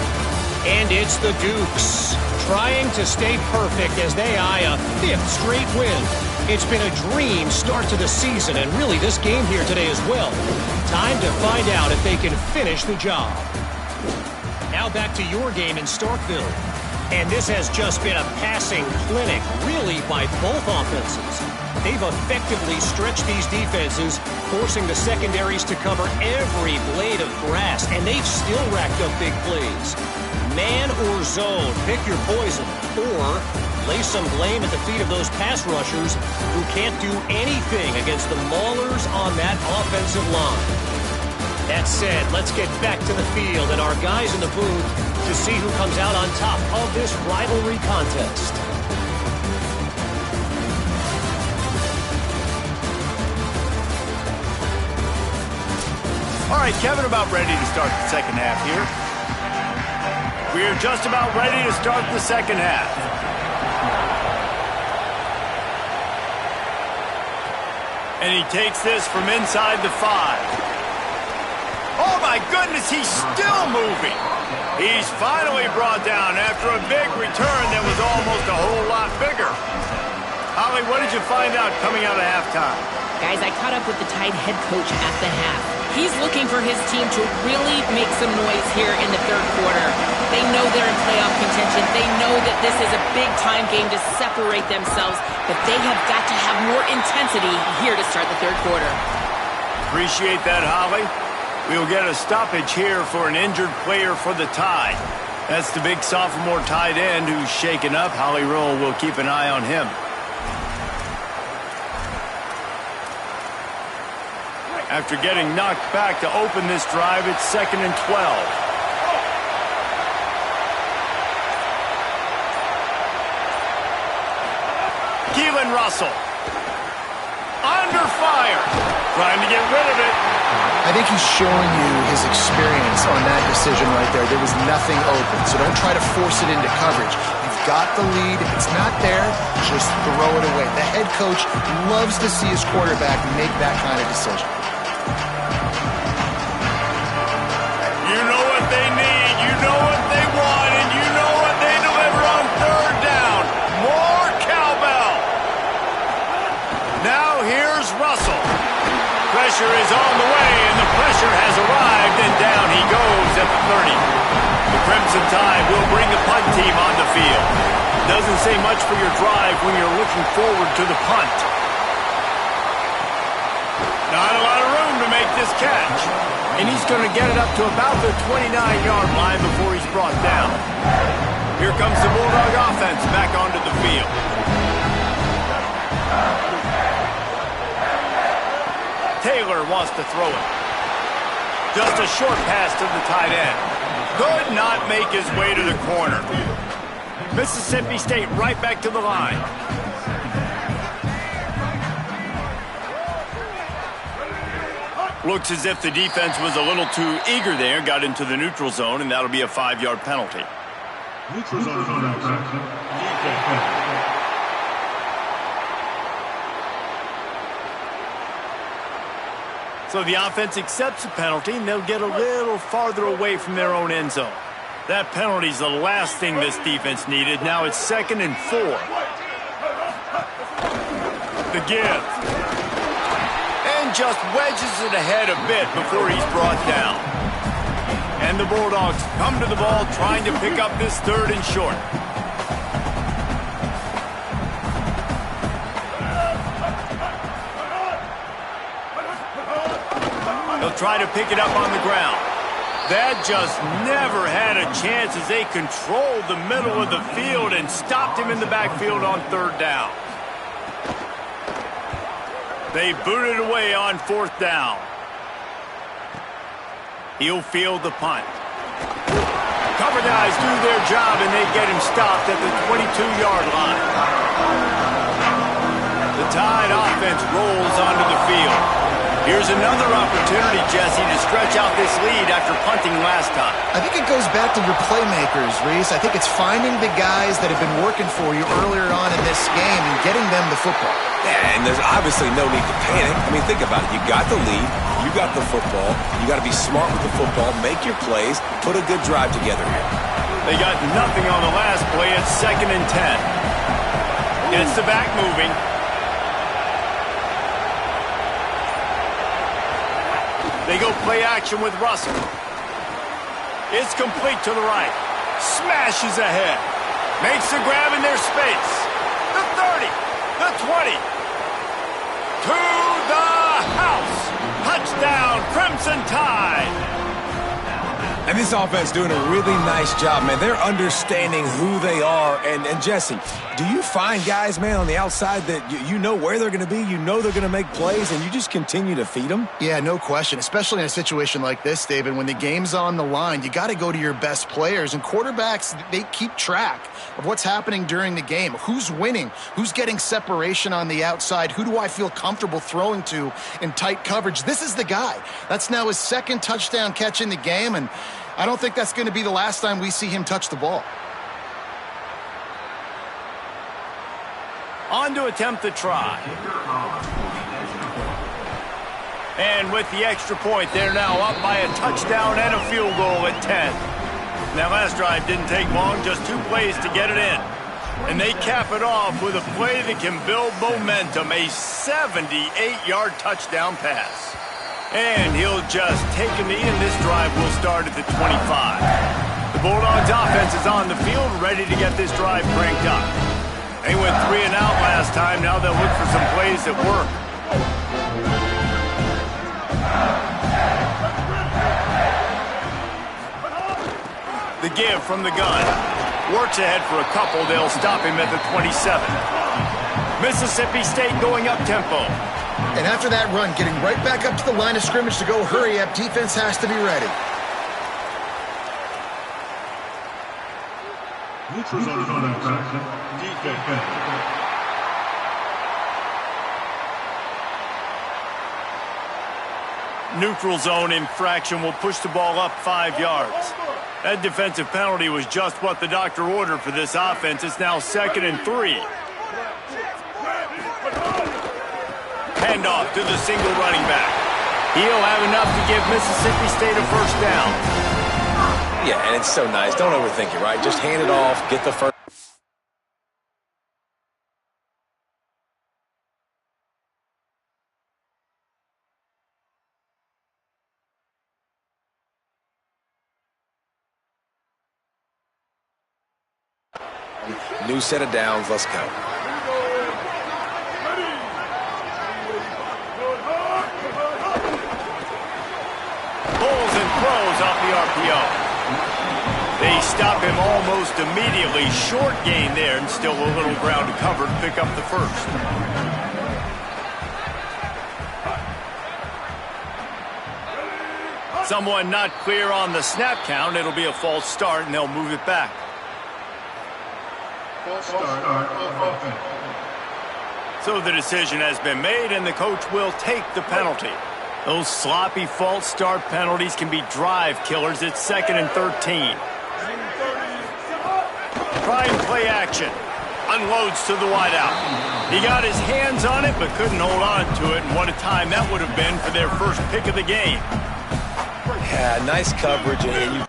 And it's the Dukes trying to stay perfect as they eye a 5th straight win. It's been a dream start to the season, and really this game here today as well. Time to find out if they can finish the job. Now back to your game in Starkville. And this has just been a passing clinic, really, by both offenses. They've effectively stretched these defenses, forcing the secondaries to cover every blade of grass, and they've still racked up big plays. Man or zone, pick your poison, or lay some blame at the feet of those pass rushers who can't do anything against the maulers on that offensive line. That said, let's get back to the field and our guys in the booth to see who comes out on top of this rivalry contest. All right, Kevin, about ready to start the second half here. We're just about ready to start the second half. And he takes this from inside the 5. Oh, my goodness, he's still moving. He's finally brought down after a big return that was almost a whole lot bigger. Holly, what did you find out coming out of halftime? Guys, I caught up with the Tide head coach at the half. He's looking for his team to really make some noise here in the third quarter. They know they're in playoff contention. They know that this is a big-time game to separate themselves, but they have got to have more intensity here to start the third quarter. Appreciate that, Holly. We'll get a stoppage here for an injured player for the Tide. That's the big sophomore tight end who's shaken up. Holly Rowe will keep an eye on him. After getting knocked back to open this drive, it's 2nd and 12. Keelan Russell. Under fire. Trying to get rid of it. I think he's showing you his experience on that decision right there. There was nothing open, so don't try to force it into coverage. You've got the lead. If it's not there, just throw it away. The head coach loves to see his quarterback make that kind of decision. You know what they need, you know what they want, and you know what they deliver on third down. More cowbell. Now here's Russell. Pressure is on the way, and the pressure has arrived, and down he goes at the 30. The Crimson Tide will bring the punt team on the field. Doesn't say much for your drive when you're looking forward to the punt. Not a lot of room to make this catch. And he's going to get it up to about the 29-yard line before he's brought down. Here comes the Bulldog offense back onto the field. Taylor wants to throw it. Just a short pass to the tight end. Could not make his way to the corner. Mississippi State right back to the line. Looks as if the defense was a little too eager there, got into the neutral zone, and that'll be a 5-yard penalty. Neutral zone. So the offense accepts the penalty, and they'll get a little farther away from their own end zone. That penalty's the last thing this defense needed. Now it's 2nd and 4. The give. And and just wedges it ahead a bit before he's brought down. And the Bulldogs come to the ball trying to pick up this 3rd and short. They'll try to pick it up on the ground. That just never had a chance as they controlled the middle of the field and stopped him in the backfield on 3rd down. They boot it away on 4th down. He'll field the punt. Cover guys do their job, and they get him stopped at the 22-yard line. The Tide offense rolls onto the field. Here's another opportunity, Jesse, to stretch out this lead after punting last time. I think it goes back to your playmakers, Reese. I think it's finding the guys that have been working for you earlier on in this game and getting them the football. Yeah, and there's obviously no need to panic. I mean, think about it. You got the lead. You got the football. You got to be smart with the football. Make your plays. Put a good drive together here. They got nothing on the last play. It's 2nd and 10. Gets the back moving. They go play action with Russell. It's complete to the right. Smashes ahead. Makes the grab in their space. The 30. The 20. To the house. Touchdown, Crimson Tide. And this offense doing a really nice job, man. They're understanding who they are. And Jesse, do you find guys, man, on the outside that you know where they're going to be, you know they're going to make plays, and you just continue to feed them? Yeah, no question, especially in a situation like this, David. When the game's on the line, you got to go to your best players. And quarterbacks, they keep track of what's happening during the game. Who's winning? Who's getting separation on the outside? Who do I feel comfortable throwing to in tight coverage? This is the guy. That's now his 2nd touchdown catch in the game, and I don't think that's going to be the last time we see him touch the ball. On to attempt the try. And with the extra point, they're now up by a touchdown and a field goal at 10. Now, last drive didn't take long, just 2 plays to get it in. And they cap it off with a play that can build momentum, a 78-yard touchdown pass. And he'll just take a knee, and this drive will start at the 25. The Bulldogs offense is on the field, ready to get this drive cranked up. They went 3 and out last time. Now they'll look for some plays that work. The give from the gun. Works ahead for a couple. They'll stop him at the 27. Mississippi State going up tempo. And after that run, getting right back up to the line of scrimmage to go hurry up, defense has to be ready. Neutral zone infraction will push the ball up 5 yards. That defensive penalty was just what the doctor ordered for this offense. It's now 2nd and 3. Handoff to the single running back. He'll have enough to give Mississippi State a 1st down. Yeah, and it's so nice. Don't overthink it, right? Just hand it off, get the first. New set of downs. Let's go. Pulls and throws off the RPO. They stop him almost immediately. Short gain there, and still a little ground to cover to pick up the 1st. Someone not clear on the snap count. It'll be a false start, and they'll move it back. So the decision has been made, and the coach will take the penalty. Those sloppy false start penalties can be drive killers. It's 2nd and 13. Try and play action. Unloads to the wideout. He got his hands on it, but couldn't hold on to it. And what a time that would have been for their first pick of the game. Yeah, nice coverage. And you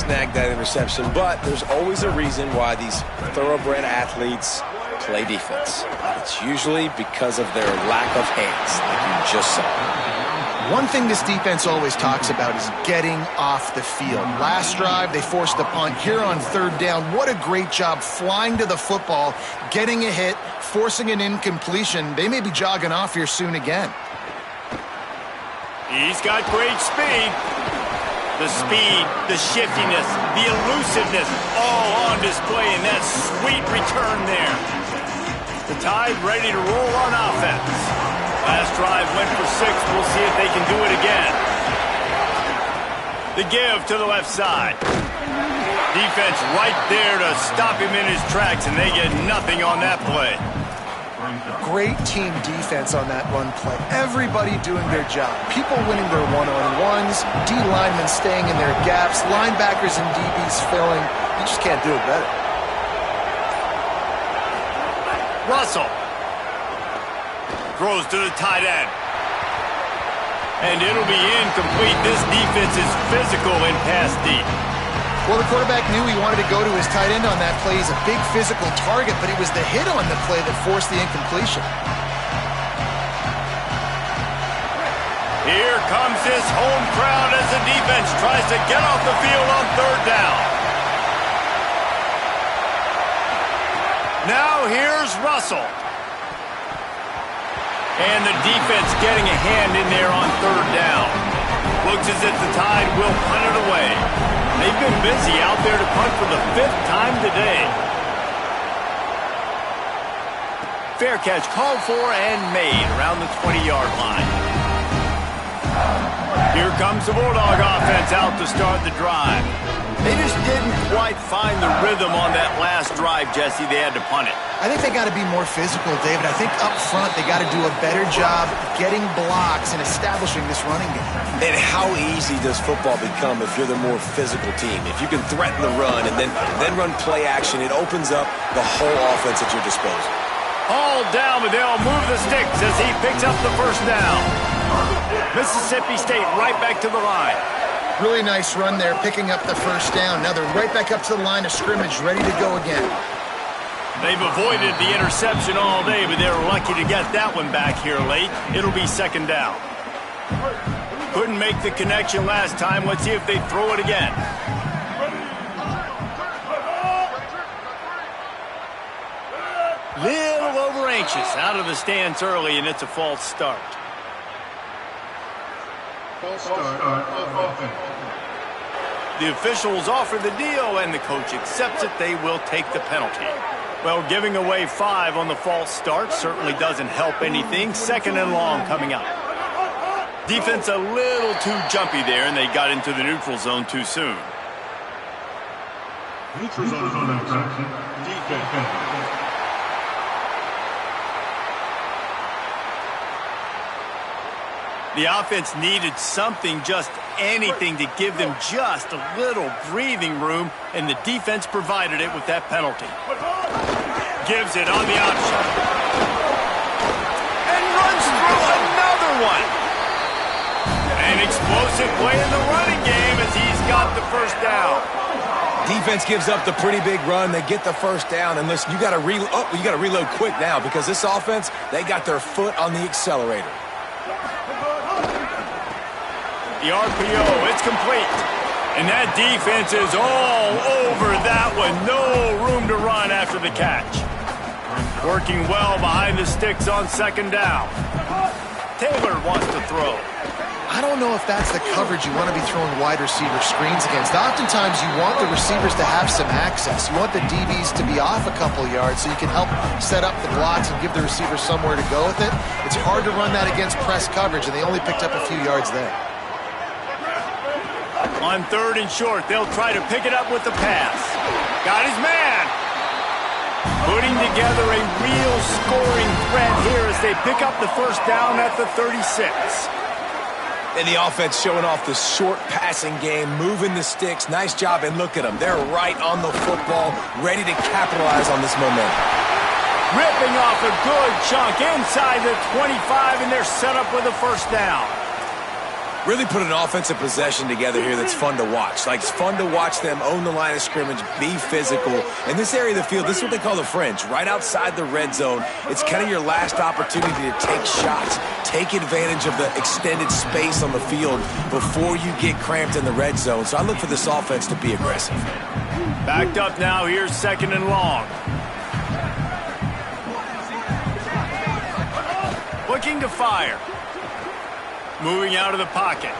snagged that interception, but there's always a reason why these thoroughbred athletes play defense. It's usually because of their lack of hands, like you just saw. One thing this defense always talks about is getting off the field. Last drive, they forced a punt. Here on third down, what a great job flying to the football, getting a hit, forcing an incompletion. They may be jogging off here soon again. He's got great speed. The speed, the shiftiness, the elusiveness, all on display in that sweet return there. The Tide ready to roll on offense. Last drive went for 6. We'll see if they can do it again. The give to the left side. Defense right there to stop him in his tracks, and they get nothing on that play. Great team defense on that run play. Everybody doing their job. People winning their one-on-ones, D linemen staying in their gaps, linebackers and DBs filling. You just can't do it better. Russell throws to the tight end. And it'll be incomplete. This defense is physical in pass deep. Well, the quarterback knew he wanted to go to his tight end on that play. He's a big physical target, but it was the hit on the play that forced the incompletion. Here comes his home crowd as the defense tries to get off the field on third down. Now here's Russell. And the defense getting a hand in there on third down. Looks as if the Tide will punt it away. They've been busy out there to punt for the 5th time today. Fair catch called for and made around the 20-yard line. Here comes the Bulldog offense out to start the drive. They just didn't quite find the rhythm on that last drive, Jesse. They had to punt it. I think they got to be more physical, David. I think up front they got to do a better job getting blocks and establishing this running game. And how easy does football become if you're the more physical team? If you can threaten the run and then run play action, it opens up the whole offense at your disposal. All down, but they'll move the sticks as he picks up the first down. Mississippi State right back to the line. Really nice run there, picking up the first down. Now they're right back up to the line of scrimmage, ready to go again. They've avoided the interception all day, but they're lucky to get that one back here late. It'll be second down. Couldn't make the connection last time. Let's see if they throw it again. Little over anxious, out of the stance early, and it's a false start. The officials offer the deal, and the coach accepts it. They will take the penalty. Well, giving away 5 on the false start certainly doesn't help anything. Second and long coming up. Defense a little too jumpy there, and they got into the neutral zone too soon. Neutral zone is on that track. Defense. The offense needed something, just anything, to give them just a little breathing room, and the defense provided it with that penalty. Gives it on the option. And runs through another one. An explosive play in the running game as he's got the first down. Defense gives up the pretty big run. They get the first down, and listen, you got to reload quick now because this offense, they got their foot on the accelerator. The RPO, it's complete. And that defense is all over that one. No room to run after the catch. Working well behind the sticks on second down. Taylor wants to throw. I don't know if that's the coverage you want to be throwing wide receiver screens against. Oftentimes you want the receivers to have some access. You want the DBs to be off a couple yards so you can help set up the blocks and give the receiver somewhere to go with it. It's hard to run that against press coverage, and they only picked up a few yards there. On third and short, they'll try to pick it up with the pass. Got his man. Putting together a real scoring threat here as they pick up the first down at the 36. And the offense showing off the short passing game, moving the sticks. Nice job, and look at them. They're right on the football, ready to capitalize on this momentum. Ripping off a good chunk inside the 25, and they're set up with a first down. Really put an offensive possession together here that's fun to watch. Like, it's fun to watch them own the line of scrimmage, be physical. In this area of the field, this is what they call the fringe, right outside the red zone. It's kind of your last opportunity to take shots, take advantage of the extended space on the field before you get cramped in the red zone. So I look for this offense to be aggressive. Backed up now, here's 2nd and long. Looking to fire. Moving out of the pocket.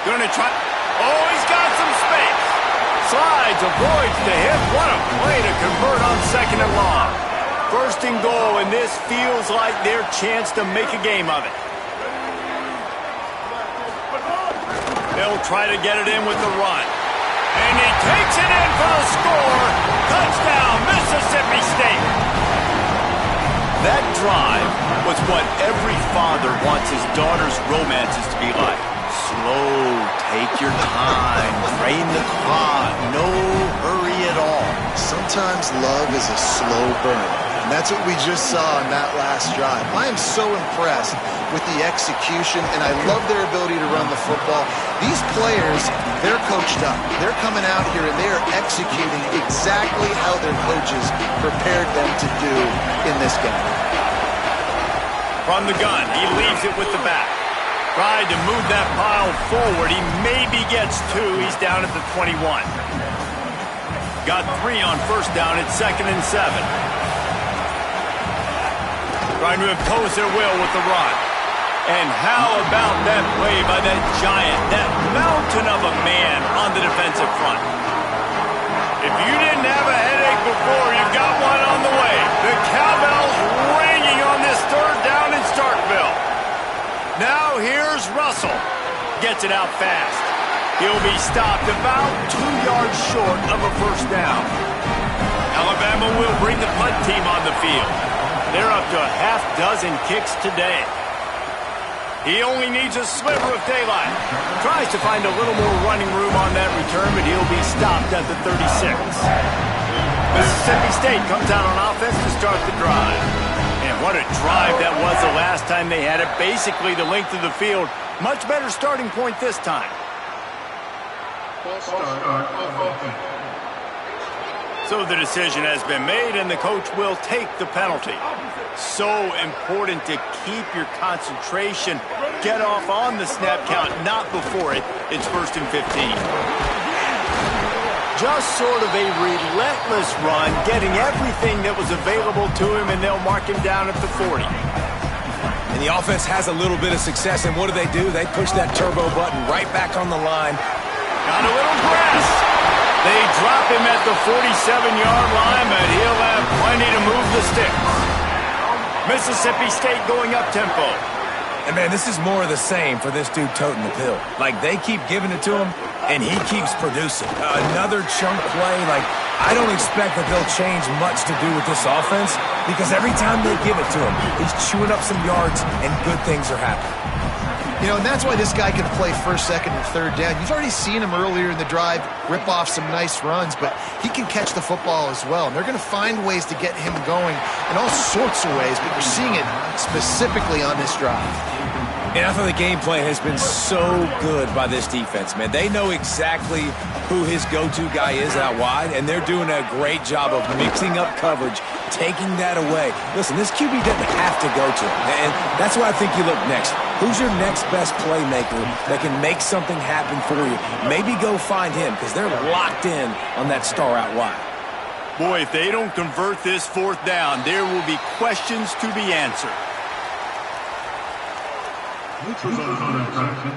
Gonna try. Oh, he's got some space. Slides, avoids the hit. What a play to convert on 2nd and long. 1st and goal, and this feels like their chance to make a game of it. They'll try to get it in with the run. And he takes it in for the score. Touchdown, Mississippi State. That drive was what every father wants his daughter's romances to be like. Slow, take your time, drain the clock, no hurry at all. Sometimes love is a slow burn, and that's what we just saw on that last drive. I am so impressed with the execution, and I love their ability to run the football. These players, they're coached up. They're coming out here, and they are executing exactly how their coaches prepared them to do in this game. From the gun, he leaves it with the back. Tried to move that pile forward. He maybe gets 2. He's down at the 21. Got 3 on 1st down at 2nd and 7. Trying to impose their will with the run. And how about that play by that giant, that mountain of a man on the defensive front? If you didn't have a headache before, you've got one on the way. The cowbell's ringing on this 3rd down in Starkville. Now here's Russell. Gets it out fast. He'll be stopped about 2 yards short of a 1st down. Alabama will bring the punt team on the field. They're up to a half-dozen kicks today. He only needs a sliver of daylight. Tries to find a little more running room on that return, but he'll be stopped at the 36. Mississippi State comes out on offense to start the drive. And what a drive that was the last time they had it. Basically the length of the field. Much better starting point this time. So the decision has been made, and the coach will take the penalty. So important to keep your concentration. Get off on the snap count, not before it. It's 1st and 15. Just sort of a relentless run, getting everything that was available to him, and they'll mark him down at the 40. And the offense has a little bit of success, and what do? They push that turbo button right back on the line. Got a little grass. They drop him at the 47-yard line, but he'll have plenty to move the sticks. Mississippi State going up-tempo. And, man, this is more of the same for this dude toting the pill. Like, they keep giving it to him, and he keeps producing. Another chunk play. Like, I don't expect that they'll change much to do with this offense because every time they give it to him, he's chewing up some yards, and good things are happening. You know, and that's why this guy can play 1st, 2nd, and 3rd down. You've already seen him earlier in the drive rip off some nice runs, but he can catch the football as well. And they're going to find ways to get him going in all sorts of ways, but you're seeing it specifically on this drive. And I thought the game plan has been so good by this defense, man. They know exactly who his go-to guy is out wide, and they're doing a great job of mixing up coverage, taking that away. Listen, this QB doesn't have to go to him, and that's why I think you look next. Who's your next best playmaker that can make something happen for you? Maybe go find him because they're locked in on that star out wide. Boy, if they don't convert this 4th down, there will be questions to be answered. Neutral zone infraction.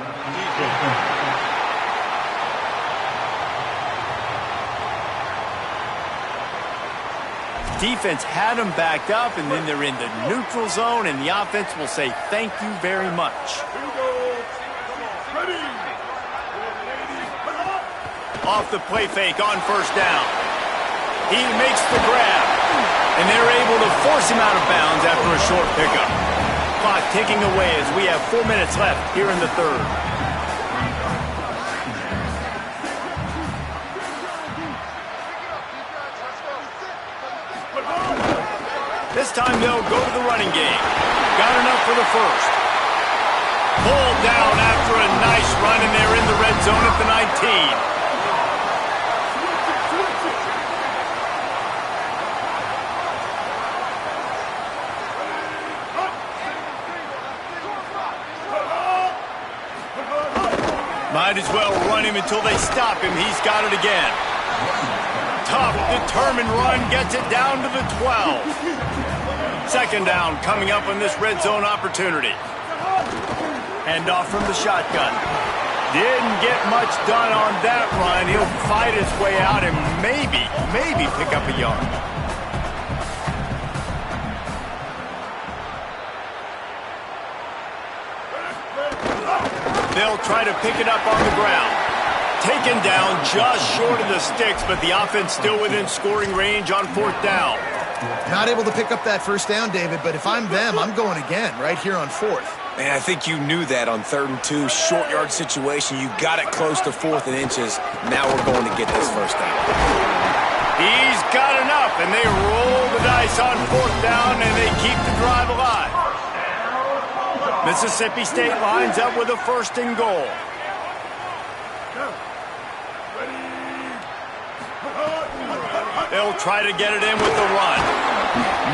Defense had them backed up, and then they're in the neutral zone, and the offense will say thank you very much. Off the play fake on 1st down. He makes the grab, and they're able to force him out of bounds after a short pickup. Clock ticking away as we have 4 minutes left here in the 3rd. This time they'll go to the running game. Got enough for the 1st. Pulled down after a nice run, and they're in the red zone at the 19. Might as well run him until they stop him. He's got it again. Tough, determined run gets it down to the 12. Second down coming up on this red zone opportunity. Hand off from the shotgun. Didn't get much done on that run. He'll fight his way out and maybe pick up a yard. They'll try to pick it up on the ground. Taken down just short of the sticks, but the offense still within scoring range on fourth down. Not able to pick up that first down, David, but if I'm them, I'm going again right here on fourth. Man, I think you knew that on 3rd and 2, short yard situation. You got it close to 4th and inches. Now we're going to get this first down. He's got enough, and they roll the dice on fourth down, and they keep the drive alive. Mississippi State lines up with a 1st and goal. They'll try to get it in with the run.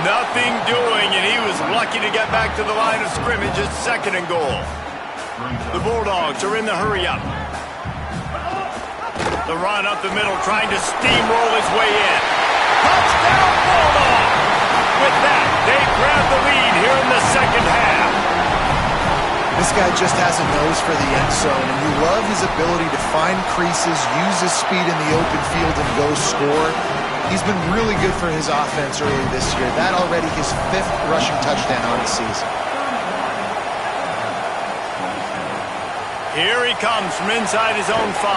Nothing doing, and he was lucky to get back to the line of scrimmage at 2nd and goal. The Bulldogs are in the hurry-up. The run up the middle, trying to steamroll his way in. Touchdown, Bulldogs! With that, they grab the lead here in the second half. This guy just has a nose for the end zone, and you love his ability to find creases, use his speed in the open field, and go score. He's been really good for his offense early this year. That already his 5th rushing touchdown on the season. Here he comes from inside his own 5.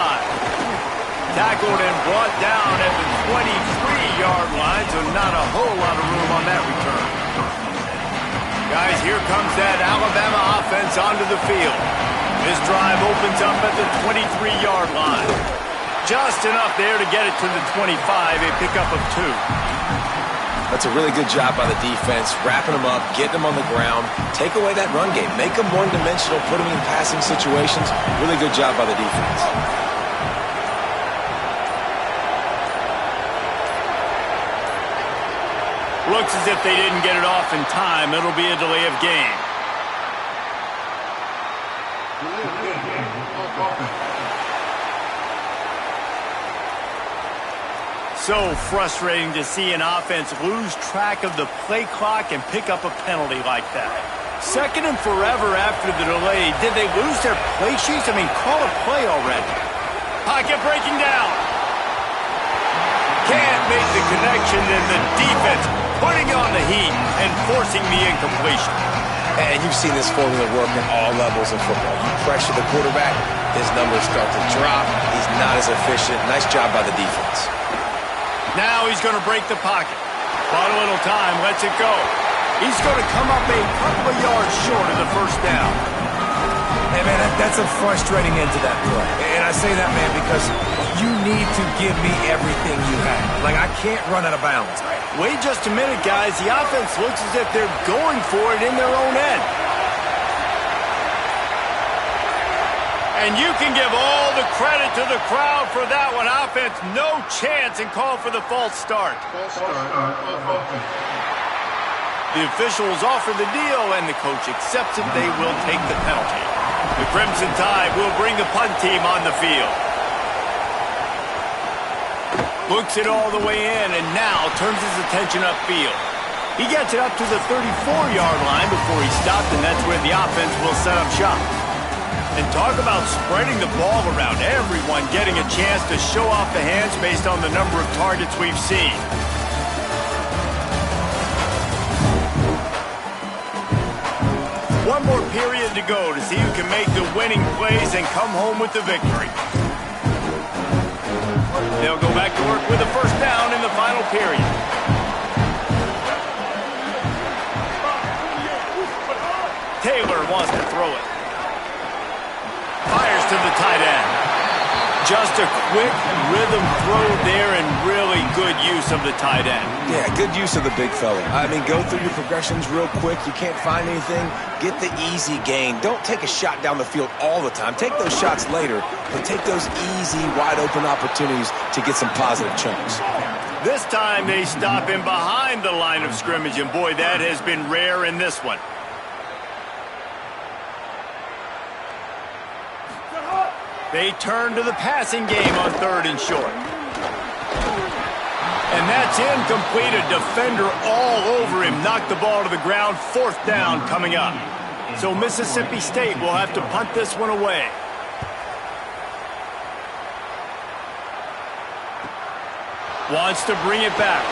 Tackled and brought down at the 23-yard line, so not a whole lot of room on that return. Guys, here comes that Alabama offense onto the field. This drive opens up at the 23-yard line. Just enough there to get it to the 25, a pickup of 2. That's a really good job by the defense, wrapping them up, getting them on the ground. Take away that run game. Make them one-dimensional, put them in passing situations. Really good job by the defense. Looks as if they didn't get it off in time. It'll be a delay of game. So frustrating to see an offense lose track of the play clock and pick up a penalty like that. 2nd and forever after the delay. Did they lose their play sheets? I mean, call a play already. Pocket breaking down. Can't make the connection, and the defense putting on the heat and forcing the incompletion. And you've seen this formula work at all levels of football. You pressure the quarterback, his numbers start to drop. He's not as efficient. Nice job by the defense. Now he's going to break the pocket. Bought a little time, lets it go. He's going to come up a couple of yards short of the first down. Hey, man, that's a frustrating end to that play. And I say that, man, because you need to give me everything you have. Like, I can't run out of bounds. Wait just a minute, guys. The offense looks as if they're going for it in their own end. And you can give all the credit to the crowd for that one. Offense, no chance, and call for the false start. The officials offer the deal, and the coach accepts it. They will take the penalty. The Crimson Tide will bring the punt team on the field. Looks it all the way in, and now turns his attention upfield. He gets it up to the 34-yard line before he stopped, and that's where the offense will set up shop. And talk about spreading the ball around. Everyone getting a chance to show off the hands based on the number of targets we've seen. One more period to go to see who can make the winning plays and come home with the victory. They'll go back to work with a first down in the final period. Taylor wants to throw it. Fires to the tight end. Just a quick rhythm throw there and really good use of the tight end. Yeah, good use of the big fella. I mean, go through your progressions real quick. You can't find anything. Get the easy gain. Don't take a shot down the field all the time. Take those shots later, but take those easy, wide-open opportunities to get some positive chunks. This time they stop him behind the line of scrimmage, and boy, that has been rare in this one. They turn to the passing game on 3rd and short. And that's incomplete. A defender all over him. Knocked the ball to the ground. 4th down coming up. So Mississippi State will have to punt this one away. Wants to bring it back.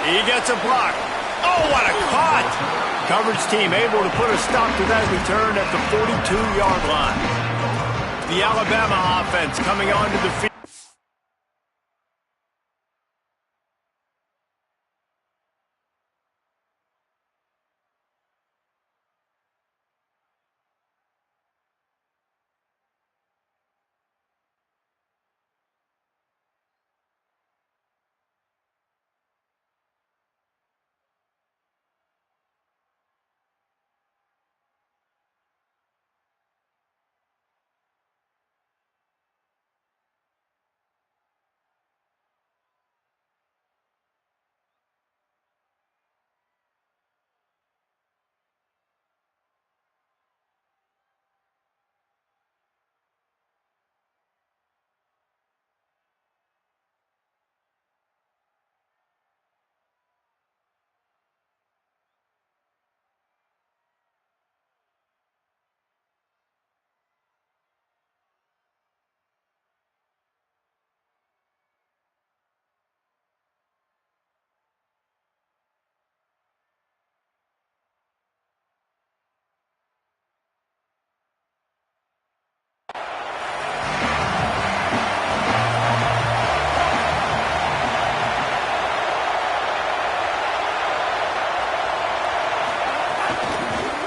He gets a block. Oh, what a caught! Coverage team able to put a stop to that return at the 42-yard line. The Alabama offense coming onto the field.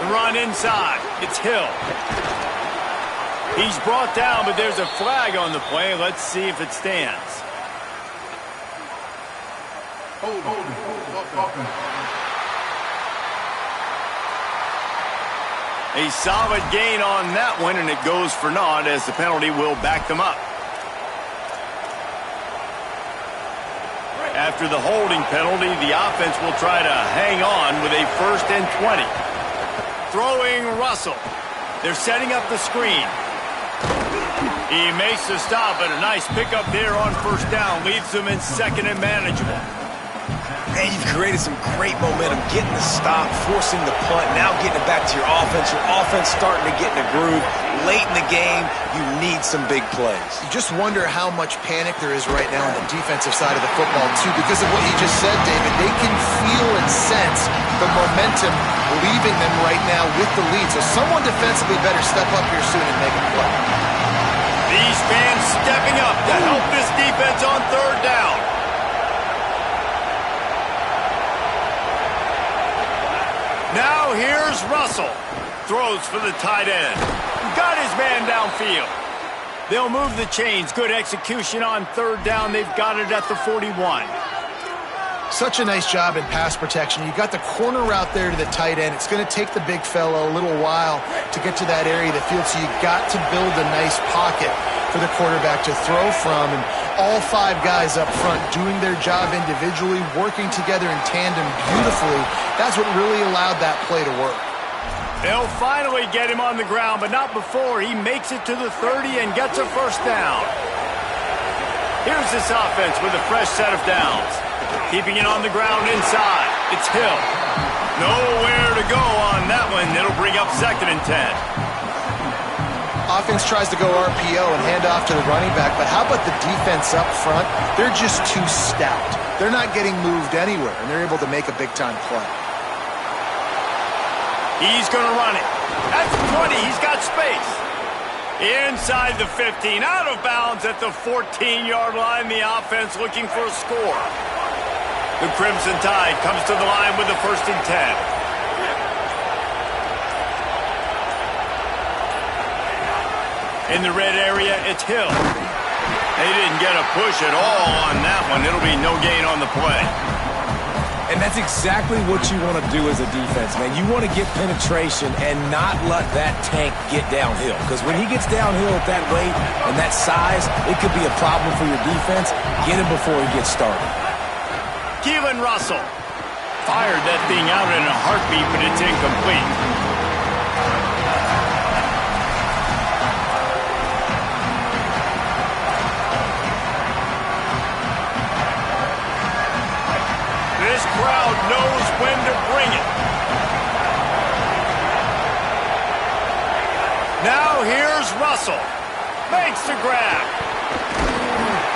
Run inside. It's Hill. He's brought down, but there's a flag on the play. Let's see if it stands. A solid gain on that one, and it goes for naught as the penalty will back them up. After the holding penalty, the offense will try to hang on with a 1st and 20. Throwing Russell. They're setting up the screen. He makes the stop, but a nice pickup there on 1st down. Leaves them in 2nd and manageable. And you've created some great momentum, getting the stop, forcing the punt, now getting it back to your offense. Your offense starting to get in a groove. Late in the game, you need some big plays. You just wonder how much panic there is right now on the defensive side of the football, too, because of what you just said, David. They can feel and sense the momentum leaving them right now with the lead. So someone defensively better step up here soon and make a play. These fans stepping up to help this defense on 3rd down. Now here's Russell. Throws for the tight end. Got his man downfield. They'll move the chains. Good execution on 3rd down. They've got it at the 41. Such a nice job in pass protection. You got the corner route there to the tight end. It's going to take the big fella a little while to get to that area of the field, so you got to build a nice pocket for the quarterback to throw from. And all 5 guys up front doing their job individually, working together in tandem beautifully. That's what really allowed that play to work. They'll finally get him on the ground, but not before he makes it to the 30 and gets a 1st down. Here's this offense with a fresh set of downs. Keeping it on the ground inside. It's Hill. Nowhere to go on that one. It'll bring up 2nd and 10. Offense tries to go RPO and hand off to the running back, but how about the defense up front? They're just too stout. They're not getting moved anywhere, and they're able to make a big-time play. He's going to run it. That's 20. He's got space. Inside the 15. Out of bounds at the 14-yard line. The offense looking for a score. The Crimson Tide comes to the line with the 1st and 10. In the red area, it's Hill. They didn't get a push at all on that one. It'll be no gain on the play. And that's exactly what you want to do as a defense, man. You want to get penetration and not let that tank get downhill. Because when he gets downhill at that weight and that size, it could be a problem for your defense. Get him before he gets started. Keelan Russell fired that thing out in a heartbeat, but it's incomplete. This crowd knows when to bring it. Now here's Russell. Makes the grab.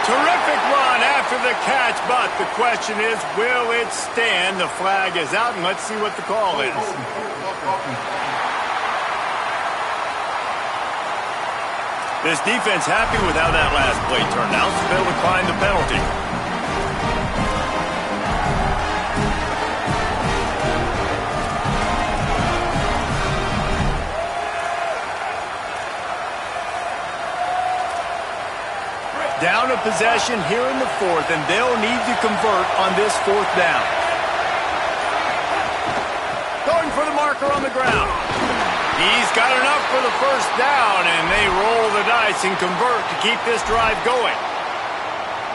Terrific run after the catch, but the question is, will it stand? The flag is out, and let's see what the call is. This defense happy with how that last play turned out, so they'll decline the penalty. Down a possession here in the fourth, and they'll need to convert on this fourth down. Going for the marker on the ground. He's got enough for the first down, and they roll the dice and convert to keep this drive going.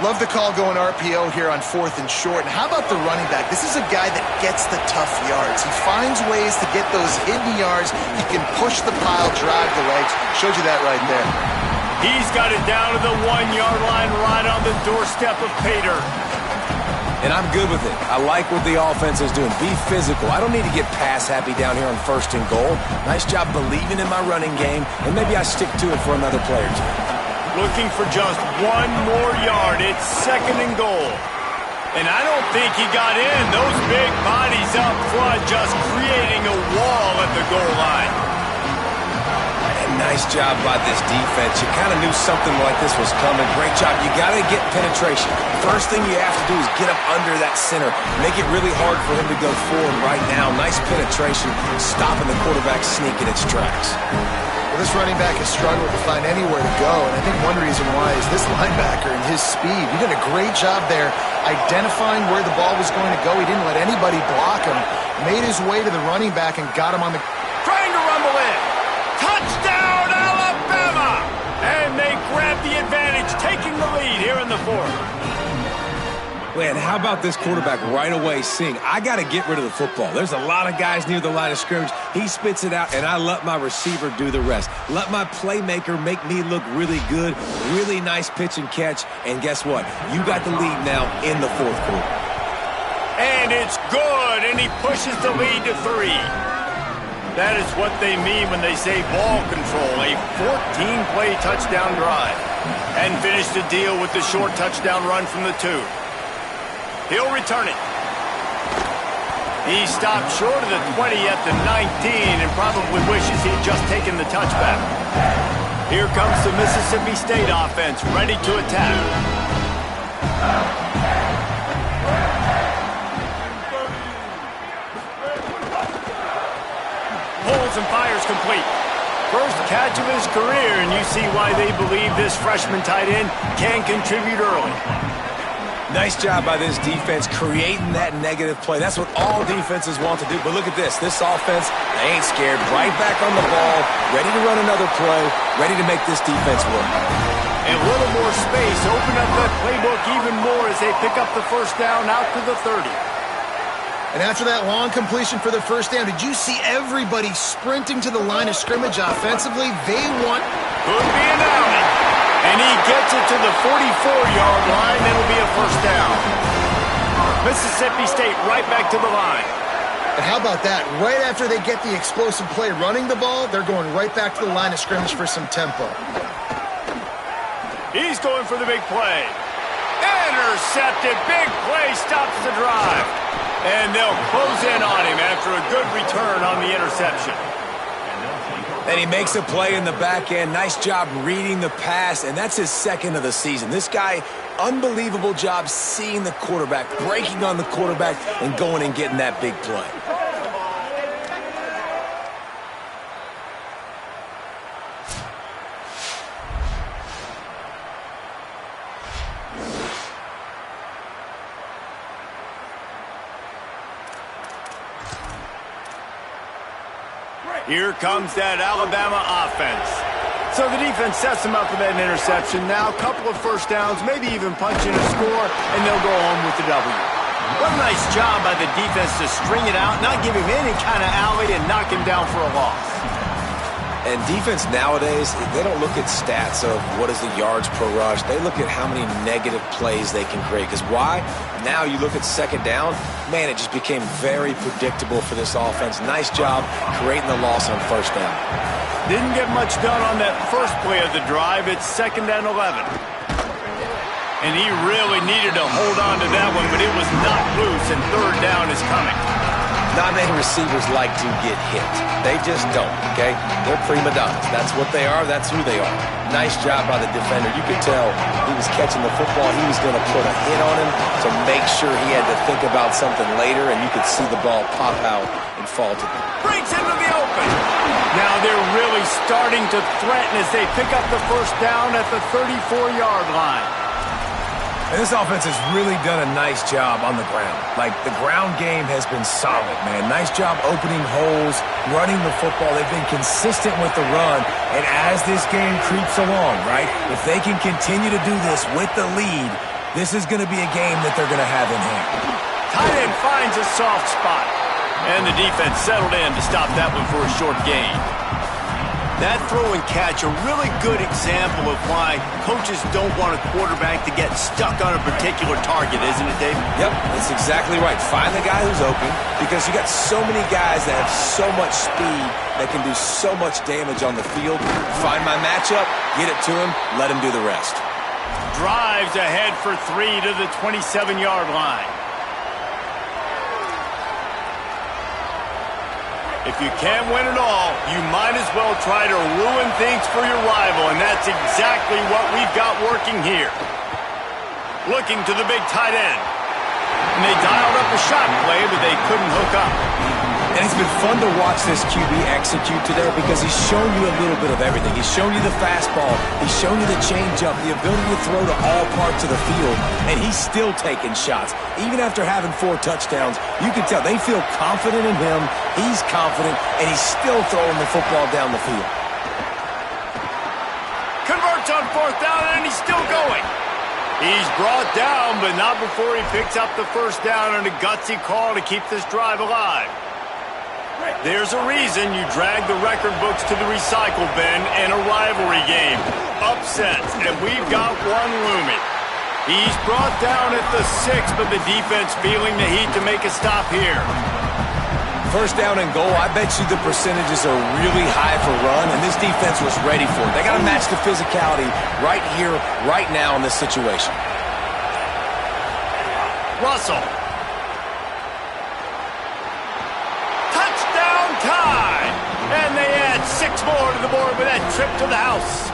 Love the call going RPO here on 4th and short. And how about the running back? This is a guy that gets the tough yards. He finds ways to get those hidden yards. He can push the pile, drive the legs. Showed you that right there. He's got it down to the 1-yard line right on the doorstep of Pater. And I'm good with it. I like what the offense is doing. Be physical. I don't need to get pass happy down here on 1st and goal. Nice job believing in my running game, and maybe I stick to it for another play or two. Looking for just 1 more yard. It's 2nd and goal. And I don't think he got in. Those big bodies up front just creating a wall at the goal line. Nice job by this defense. You kind of knew something like this was coming. Great job. You got to get penetration. First thing you have to do is get up under that center. Make it really hard for him to go forward right now. Nice penetration, stopping the quarterback sneak in its tracks. Well, this running back has struggled to find anywhere to go, and I think one reason why is this linebacker and his speed. He did a great job there identifying where the ball was going to go. He didn't let anybody block him. Made his way to the running back and got him on the... Trying to rumble in. Touchdown, Alabama! And they grab the advantage, taking the lead here in the fourth. Man, how about this quarterback right away seeing, I got to get rid of the football. There's a lot of guys near the line of scrimmage. He spits it out, and I let my receiver do the rest. Let my playmaker make me look really good. Really nice pitch and catch. And guess what? You got the lead now in the fourth quarter. And it's good, and he pushes the lead to 3. That is what they mean when they say ball control, a 14-play touchdown drive. And finish the deal with the short touchdown run from the 2. He'll return it. He stopped short of the 20 at the 19 and probably wishes he'd just taken the touchback. Here comes the Mississippi State offense, ready to attack. Pulls and fires complete. First catch of his career, and you see why they believe this freshman tight end can contribute early. Nice job by this defense creating that negative play. That's what all defenses want to do. But look at this. This offense, they ain't scared. Right back on the ball, ready to run another play, ready to make this defense work. And a little more space. Open up that playbook even more as they pick up the first down out to the 30. And after that long completion for the first down, did you see everybody sprinting to the line of scrimmage offensively? They want... Could be an alley. And he gets it to the 44-yard line. It'll be a first down. Mississippi State right back to the line. And how about that? Right after they get the explosive play running the ball, they're going right back to the line of scrimmage for some tempo. He's going for the big play. Intercepted. Big play stops the drive. And they'll close in on him after a good return on the interception. And he makes a play in the back end. Nice job reading the pass, and that's his 2nd of the season. This guy, unbelievable job seeing the quarterback, breaking on the quarterback, and going and getting that big play. Here comes that Alabama offense. So the defense sets them up for that interception. Now a couple of first downs, maybe even punch in a score, and they'll go home with the W. What a nice job by the defense to string it out, not give him any kind of alley, and knock him down for a loss. And defense nowadays, they don't look at stats of what is the yards per rush. They look at how many negative plays they can create. Because why? Now you look at second down, man, it just became very predictable for this offense. Nice job creating the loss on first down. Didn't get much done on that first play of the drive. It's 2nd and 11. And he really needed to hold on to that one, but it was not loose, and 3rd down is coming. Not many receivers like to get hit. They just don't, okay? They're prima donnas. That's what they are. That's who they are. Nice job by the defender. You could tell he was catching the football. He was going to put a hit on him to make sure he had to think about something later, and you could see the ball pop out and fall to them. Breaks into the open. Now they're really starting to threaten as they pick up the first down at the 34-yard line. And this offense has really done a nice job on the ground. Like, the ground game has been solid, man. Nice job opening holes, running the football. They've been consistent with the run. And as this game creeps along, right, if they can continue to do this with the lead, this is going to be a game that they're going to have in hand. Tight end finds a soft spot. And the defense settled in to stop that one for a short gain. That throw and catch, a really good example of why coaches don't want a quarterback to get stuck on a particular target, isn't it, Dave? Yep, that's exactly right. Find the guy who's open, because you got so many guys that have so much speed that can do so much damage on the field. Find my matchup, get it to him, let him do the rest. Drives ahead for 3 to the 27-yard line. If you can't win it all, you might as well try to ruin things for your rival, and that's exactly what we've got working here. Looking to the big tight end. And they dialed up a shot play, but they couldn't hook up. And it's been fun to watch this QB execute today because he's shown you a little bit of everything. He's shown you the fastball. He's shown you the changeup, the ability to throw to all parts of the field, and he's still taking shots. Even after having 4 touchdowns, you can tell they feel confident in him. He's confident, and he's still throwing the football down the field. Converts on 4th down, and he's still going. He's brought down, but not before he picks up the first down on a gutsy call to keep this drive alive. There's a reason you drag the record books to the recycle bin in a rivalry game. Upsets, and we've got one looming. He's brought down at the 6, but the defense feeling the heat to make a stop here. First down and goal, I bet you the percentages are really high for run, and this defense was ready for it. They got to match the physicality right here, right now in this situation. Russell. Touchdown time! And they add 6 more to the board with that trip to the house.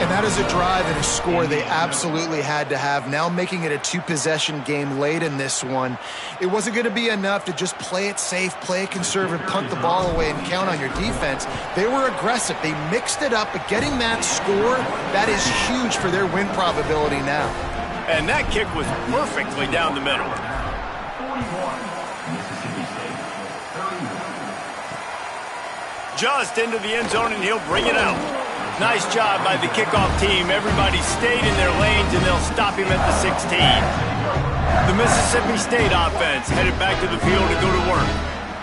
And that is a drive and a score they absolutely had to have. Now making it a 2-possession game late in this one. It wasn't going to be enough to just play it safe, play it conservative, punt the ball away, and count on your defense. They were aggressive. They mixed it up, but getting that score, that is huge for their win probability now. And that kick was perfectly down the middle. Just into the end zone, and he'll bring it out. Nice job by the kickoff team. Everybody stayed in their lanes, and they'll stop him at the 16. The Mississippi State offense headed back to the field to go to work.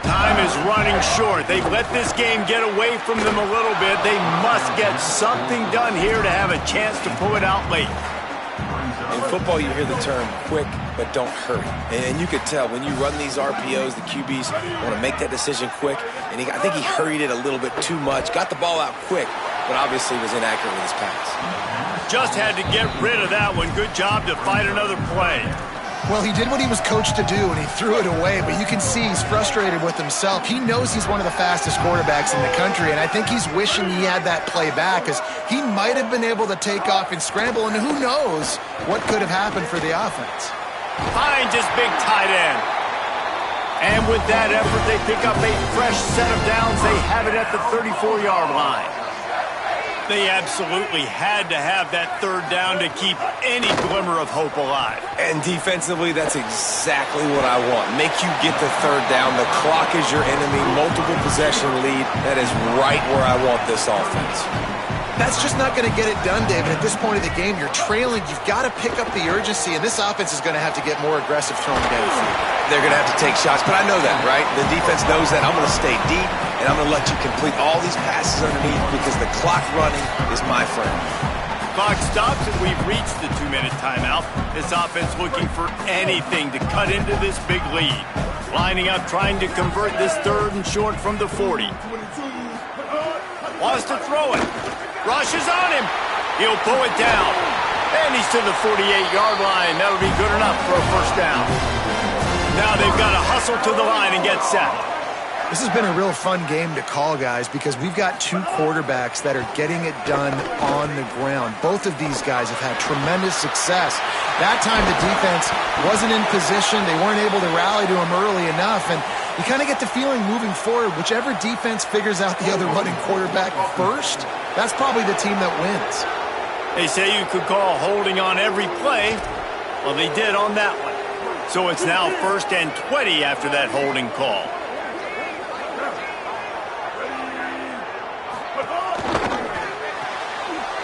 Time is running short. They've let this game get away from them a little bit. They must get something done here to have a chance to pull it out late. In football, you hear the term quick, but don't hurry. And you could tell when you run these RPOs, the QBs want to make that decision quick. And I think he hurried it a little bit too much. Got the ball out quick, but obviously was inaccurate with his pass. Just had to get rid of that one. Good job to fight another play. Well, he did what he was coached to do, and he threw it away, but you can see he's frustrated with himself. He knows he's one of the fastest quarterbacks in the country, and I think he's wishing he had that play back, because he might have been able to take off and scramble, and who knows what could have happened for the offense. Finds his big tight end. And with that effort, they pick up a fresh set of downs. They have it at the 34-yard line. They absolutely had to have that third down to keep any glimmer of hope alive. And defensively, that's exactly what I want. Make you get the third down. The clock is your enemy. Multiple possession lead. That is right where I want this offense. That's just not going to get it done, David. At this point of the game, you're trailing. You've got to pick up the urgency, and this offense is going to have to get more aggressive throwing downfield. They're going to have to take shots, but I know that, right? The defense knows that. I'm going to stay deep, and I'm going to let you complete all these passes underneath because the clock running is my friend. Clock stops, and we've reached the 2-minute timeout. This offense looking for anything to cut into this big lead. Lining up, trying to convert this 3rd and short from the 40. Wants to throw it. Rushes on him. He'll pull it down. And he's to the 48-yard line. That'll be good enough for a first down. Now they've got to hustle to the line and get set. This has been a real fun game to call, guys, because we've got two quarterbacks that are getting it done on the ground. Both of these guys have had tremendous success. That time the defense wasn't in position. They weren't able to rally to him early enough, and you kind of get the feeling moving forward, whichever defense figures out the other running quarterback first, that's probably the team that wins. They say you could call holding on every play. Well, they did on that one. So it's now 1st and 20 after that holding call.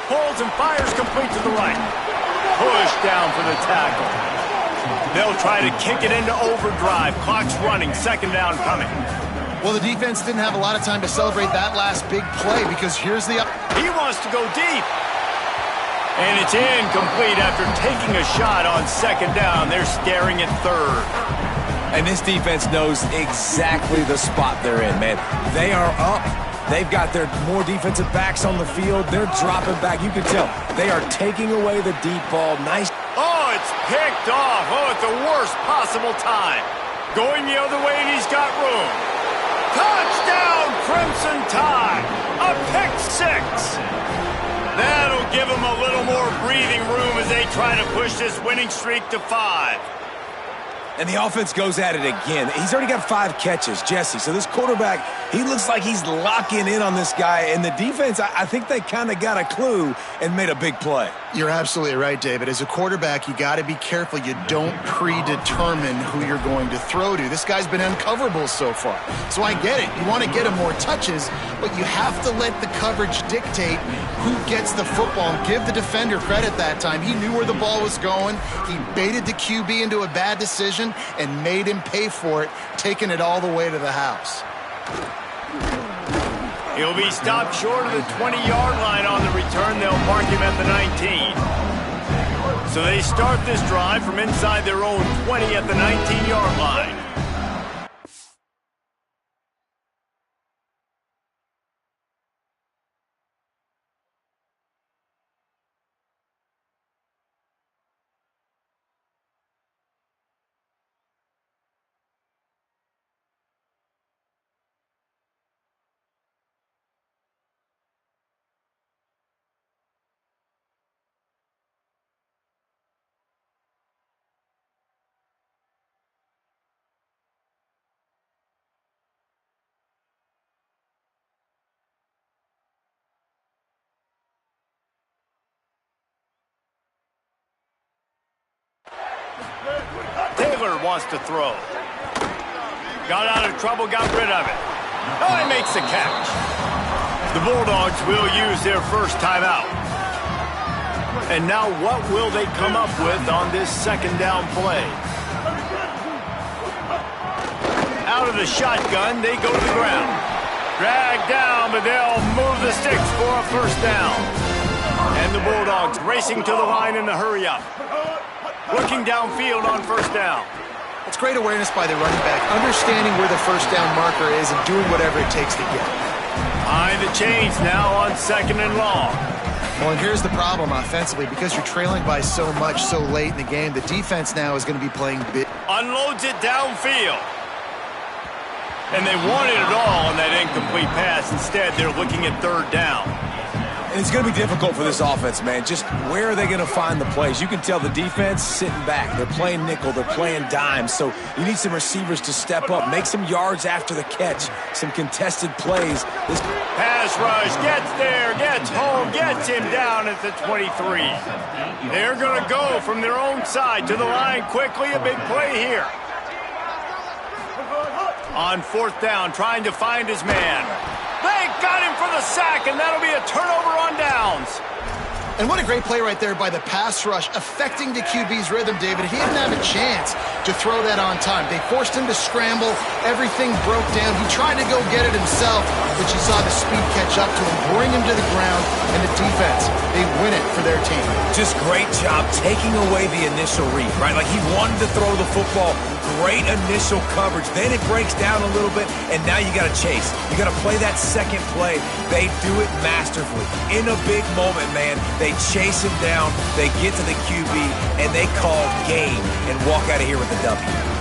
Pulls and fires complete to the right. Push down for the tackle. They'll try to kick it into overdrive. Clock's running. 2nd down coming. Well, the defense didn't have a lot of time to celebrate that last big play because here's the... He wants to go deep. And it's incomplete after taking a shot on 2nd down. They're staring at 3rd. And this defense knows exactly the spot they're in, man. They are up. They've got their more defensive backs on the field. They're dropping back. You can tell they are taking away the deep ball. Nice. Oh, it's picked off. Oh, at the worst possible time. Going the other way, and he's got room. Touchdown, Crimson Tide. A pick 6. That'll give them a little more breathing room as they try to push this winning streak to 5. And the offense goes at it again. He's already got 5 catches, Jesse. So this quarterback, he looks like he's locking in on this guy. And the defense, I think they kind of got a clue and made a big play. You're absolutely right, David. As a quarterback, you got to be careful you don't predetermine who you're going to throw to. This guy's been uncoverable so far. So I get it. You want to get him more touches, but you have to let the coverage dictate who gets the football. And give the defender credit that time. He knew where the ball was going. He baited the QB into a bad decision and made him pay for it, taking it all the way to the house. He'll be stopped short of the 20-yard line on the return. They'll mark him at the 19. So they start this drive from inside their own 20 at the 19-yard line. Taylor wants to throw. Got out of trouble, got rid of it. Oh, he makes the catch. The Bulldogs will use their first timeout. And now what will they come up with on this 2nd down play? Out of the shotgun, they go to the ground. Dragged down, but they'll move the sticks for a first down. And the Bulldogs racing to the line in a hurry-up. Looking downfield on first down. It's great awareness by the running back, understanding where the first down marker is and doing whatever it takes to get it. Behind the chains now on 2nd and long. Well, and here's the problem offensively. Because you're trailing by so much so late in the game, the defense now is going to be playing big. Unloads it downfield. And they wanted it all on that incomplete pass. Instead, they're looking at 3rd down. And it's going to be difficult for this offense, man. Just where are they going to find the plays? You can tell the defense sitting back. They're playing nickel. They're playing dime. So you need some receivers to step up, make some yards after the catch, some contested plays. This pass rush gets there, gets home, gets him down at the 23. They're going to go from their own side to the line quickly. A big play here. On fourth down, trying to find his man. They got him for the sack, and that'll be a turnover on downs. And what a great play right there by the pass rush, affecting the QB's rhythm, David. He didn't have a chance to throw that on time. They forced him to scramble. Everything broke down. He tried to go get it himself, but you saw the speed catch up to him, bring him to the ground, and the defense, they win it for their team. Just great job taking away the initial read, right? Like he wanted to throw the football. Great initial coverage. Then it breaks down a little bit, and now you got to chase. You got to play that second play. They do it masterfully. In a big moment, man, they chase him down, they get to the QB, and they call game and walk out of here with a W.